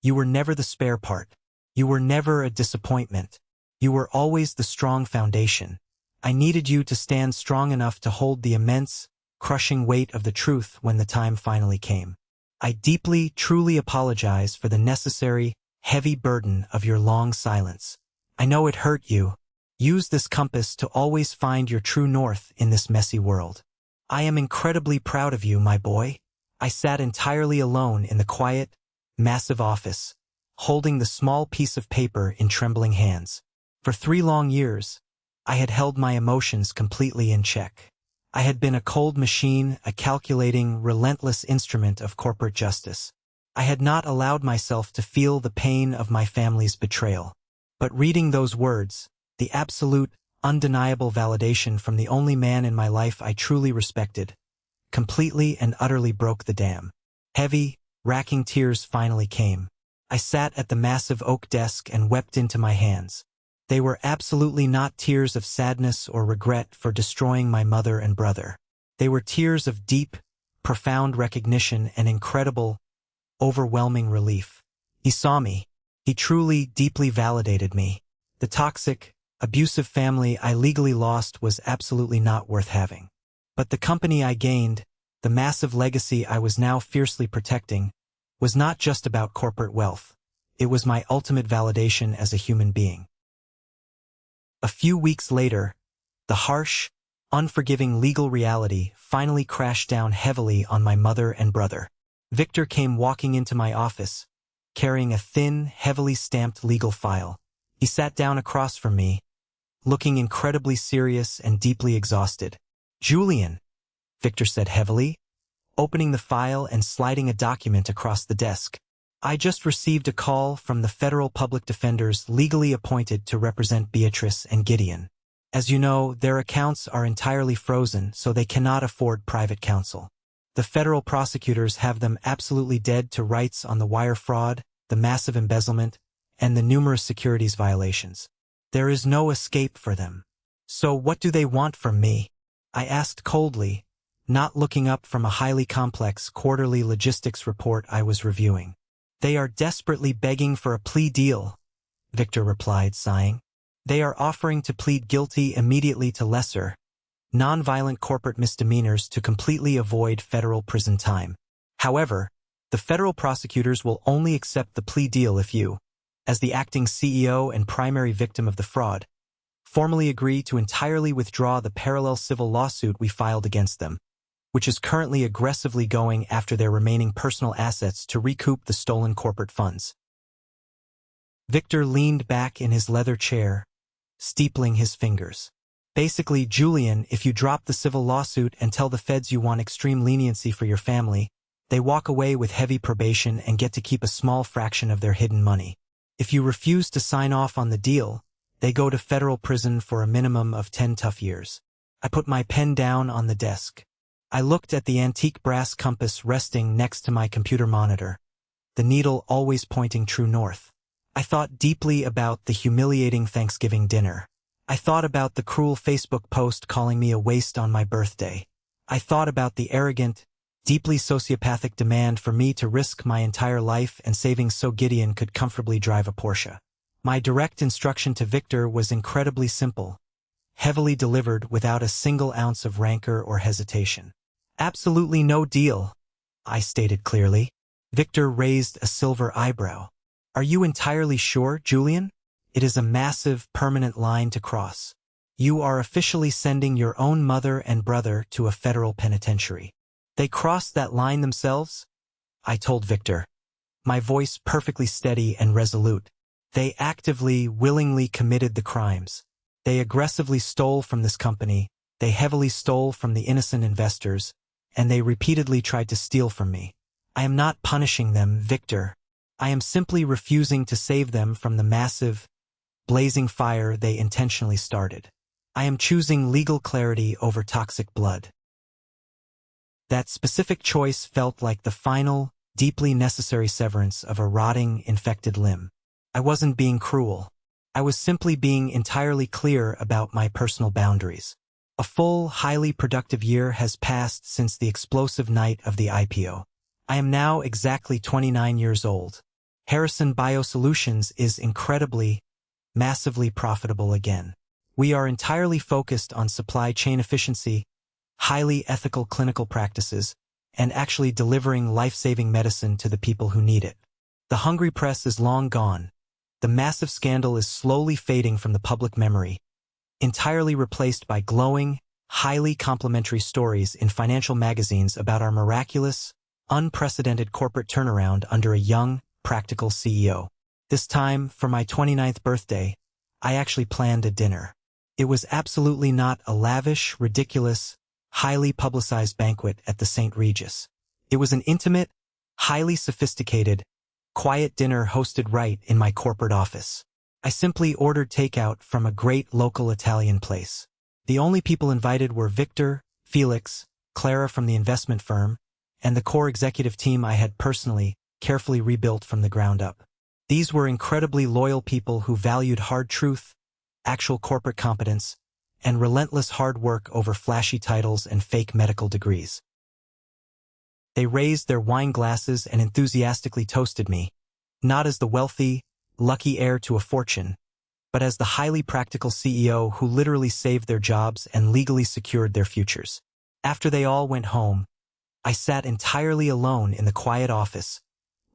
you were never the spare part. You were never a disappointment. You were always the strong foundation. I needed you to stand strong enough to hold the immense, crushing weight of the truth when the time finally came. I deeply, truly apologize for the necessary, heavy burden of your long silence. I know it hurt you. Use this compass to always find your true north in this messy world. I am incredibly proud of you, my boy." I sat entirely alone in the quiet, massive office, holding the small piece of paper in trembling hands. For 3 long years, I had held my emotions completely in check. I had been a cold machine, a calculating, relentless instrument of corporate justice. I had not allowed myself to feel the pain of my family's betrayal. But reading those words, the absolute, undeniable validation from the only man in my life I truly respected, completely and utterly broke the dam. Heavy, racking tears finally came. I sat at the massive oak desk and wept into my hands. They were absolutely not tears of sadness or regret for destroying my mother and brother. They were tears of deep, profound recognition and incredible, overwhelming relief. He saw me. He truly, deeply validated me. The toxic, abusive family I legally lost was absolutely not worth having. But the company I gained, the massive legacy I was now fiercely protecting, was not just about corporate wealth. It was my ultimate validation as a human being. A few weeks later, the harsh, unforgiving legal reality finally crashed down heavily on my mother and brother. Victor came walking into my office, carrying a thin, heavily stamped legal file. He sat down across from me, looking incredibly serious and deeply exhausted. "Julian," Victor said heavily, opening the file and sliding a document across the desk. "I just received a call from the federal public defenders legally appointed to represent Beatrice and Gideon. As you know, their accounts are entirely frozen, so they cannot afford private counsel. The federal prosecutors have them absolutely dead to rights on the wire fraud, the massive embezzlement, and the numerous securities violations. There is no escape for them. So what do they want from me?" I asked coldly, not looking up from a highly complex quarterly logistics report I was reviewing. "They are desperately begging for a plea deal," Victor replied, sighing. "They are offering to plead guilty immediately to lesser, non-violent corporate misdemeanors to completely avoid federal prison time. However, the federal prosecutors will only accept the plea deal if you, as the acting CEO and primary victim of the fraud, formally agree to entirely withdraw the parallel civil lawsuit we filed against them, which is currently aggressively going after their remaining personal assets to recoup the stolen corporate funds." Victor leaned back in his leather chair, steepling his fingers. "Basically, Julian, if you drop the civil lawsuit and tell the feds you want extreme leniency for your family, they walk away with heavy probation and get to keep a small fraction of their hidden money. If you refuse to sign off on the deal, they go to federal prison for a minimum of 10 tough years." I put my pen down on the desk. I looked at the antique brass compass resting next to my computer monitor, the needle always pointing true north. I thought deeply about the humiliating Thanksgiving dinner. I thought about the cruel Facebook post calling me a waste on my birthday. I thought about the arrogant, deeply sociopathic demand for me to risk my entire life and savings so Gideon could comfortably drive a Porsche. My direct instruction to Victor was incredibly simple, heavily delivered without a single ounce of rancor or hesitation. "Absolutely no deal," I stated clearly. Victor raised a silver eyebrow. "Are you entirely sure, Julian? It is a massive, permanent line to cross. You are officially sending your own mother and brother to a federal penitentiary." "They crossed that line themselves?" I told Victor, my voice perfectly steady and resolute. "They actively, willingly committed the crimes. They aggressively stole from this company, they heavily stole from the innocent investors, and they repeatedly tried to steal from me. I am not punishing them, Victor. I am simply refusing to save them from the massive, blazing fire they intentionally started. I am choosing legal clarity over toxic blood." That specific choice felt like the final, deeply necessary severance of a rotting, infected limb. I wasn't being cruel. I was simply being entirely clear about my personal boundaries. A full, highly productive year has passed since the explosive night of the IPO. I am now exactly 29 years old. Harrison Biosolutions is incredibly, massively profitable again. We are entirely focused on supply chain efficiency, highly ethical clinical practices, and actually delivering life-saving medicine to the people who need it. The hungry press is long gone. The massive scandal is slowly fading from the public memory, entirely replaced by glowing, highly complimentary stories in financial magazines about our miraculous, unprecedented corporate turnaround under a young, practical CEO. This time, for my 29th birthday, I actually planned a dinner. It was absolutely not a lavish, ridiculous, highly publicized banquet at the St. Regis. It was an intimate, highly sophisticated, quiet dinner hosted right in my corporate office. I simply ordered takeout from a great local Italian place. The only people invited were Victor, Felix, Clara from the investment firm, and the core executive team I had personally, carefully rebuilt from the ground up. These were incredibly loyal people who valued hard truth, actual corporate competence, and relentless hard work over flashy titles and fake medical degrees. They raised their wine glasses and enthusiastically toasted me, not as the wealthy, lucky heir to a fortune, but as the highly practical CEO who literally saved their jobs and legally secured their futures. After they all went home, I sat entirely alone in the quiet office,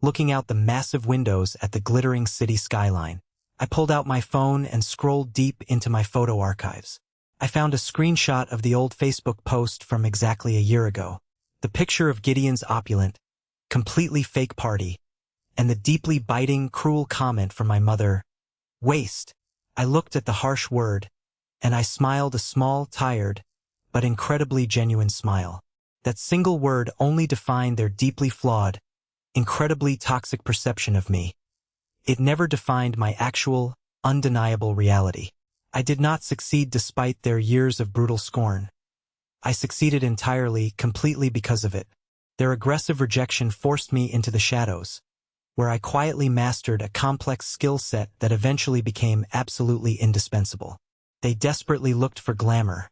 looking out the massive windows at the glittering city skyline. I pulled out my phone and scrolled deep into my photo archives. I found a screenshot of the old Facebook post from exactly a year ago. The picture of Gideon's opulent, completely fake party, and the deeply biting, cruel comment from my mother, "Waste." I looked at the harsh word, and I smiled a small, tired, but incredibly genuine smile. That single word only defined their deeply flawed, incredibly toxic perception of me. It never defined my actual, undeniable reality. I did not succeed despite their years of brutal scorn. I succeeded entirely, completely because of it. Their aggressive rejection forced me into the shadows, where I quietly mastered a complex skill set that eventually became absolutely indispensable. They desperately looked for glamour.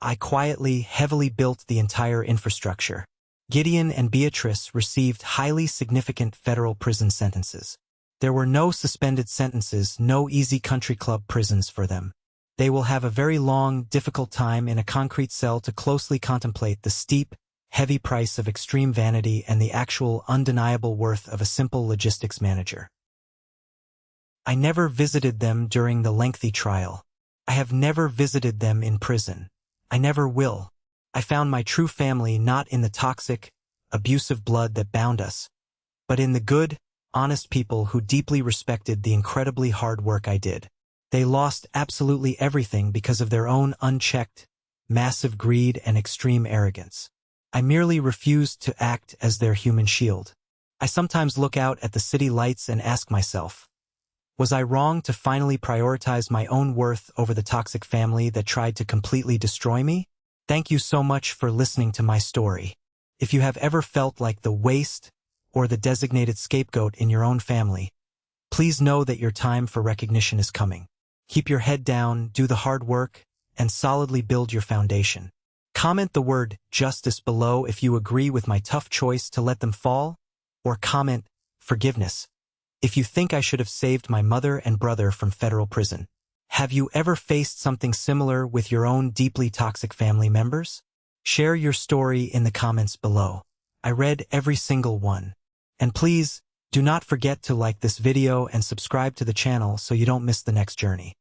I quietly, heavily built the entire infrastructure. Gideon and Beatrice received highly significant federal prison sentences. There were no suspended sentences, no easy country club prisons for them. They will have a very long, difficult time in a concrete cell to closely contemplate the steep, heavy price of extreme vanity and the actual undeniable worth of a simple logistics manager. I never visited them during the lengthy trial. I have never visited them in prison. I never will. I found my true family not in the toxic, abusive blood that bound us, but in the good, honest people who deeply respected the incredibly hard work I did. They lost absolutely everything because of their own unchecked, massive greed and extreme arrogance. I merely refused to act as their human shield. I sometimes look out at the city lights and ask myself, was I wrong to finally prioritize my own worth over the toxic family that tried to completely destroy me? Thank you so much for listening to my story. If you have ever felt like the waste or the designated scapegoat in your own family, please know that your time for recognition is coming. Keep your head down, do the hard work, and solidly build your foundation. Comment the word justice below if you agree with my tough choice to let them fall, or comment forgiveness if you think I should have saved my mother and brother from federal prison. Have you ever faced something similar with your own deeply toxic family members? Share your story in the comments below. I read every single one. And please, do not forget to like this video and subscribe to the channel so you don't miss the next journey.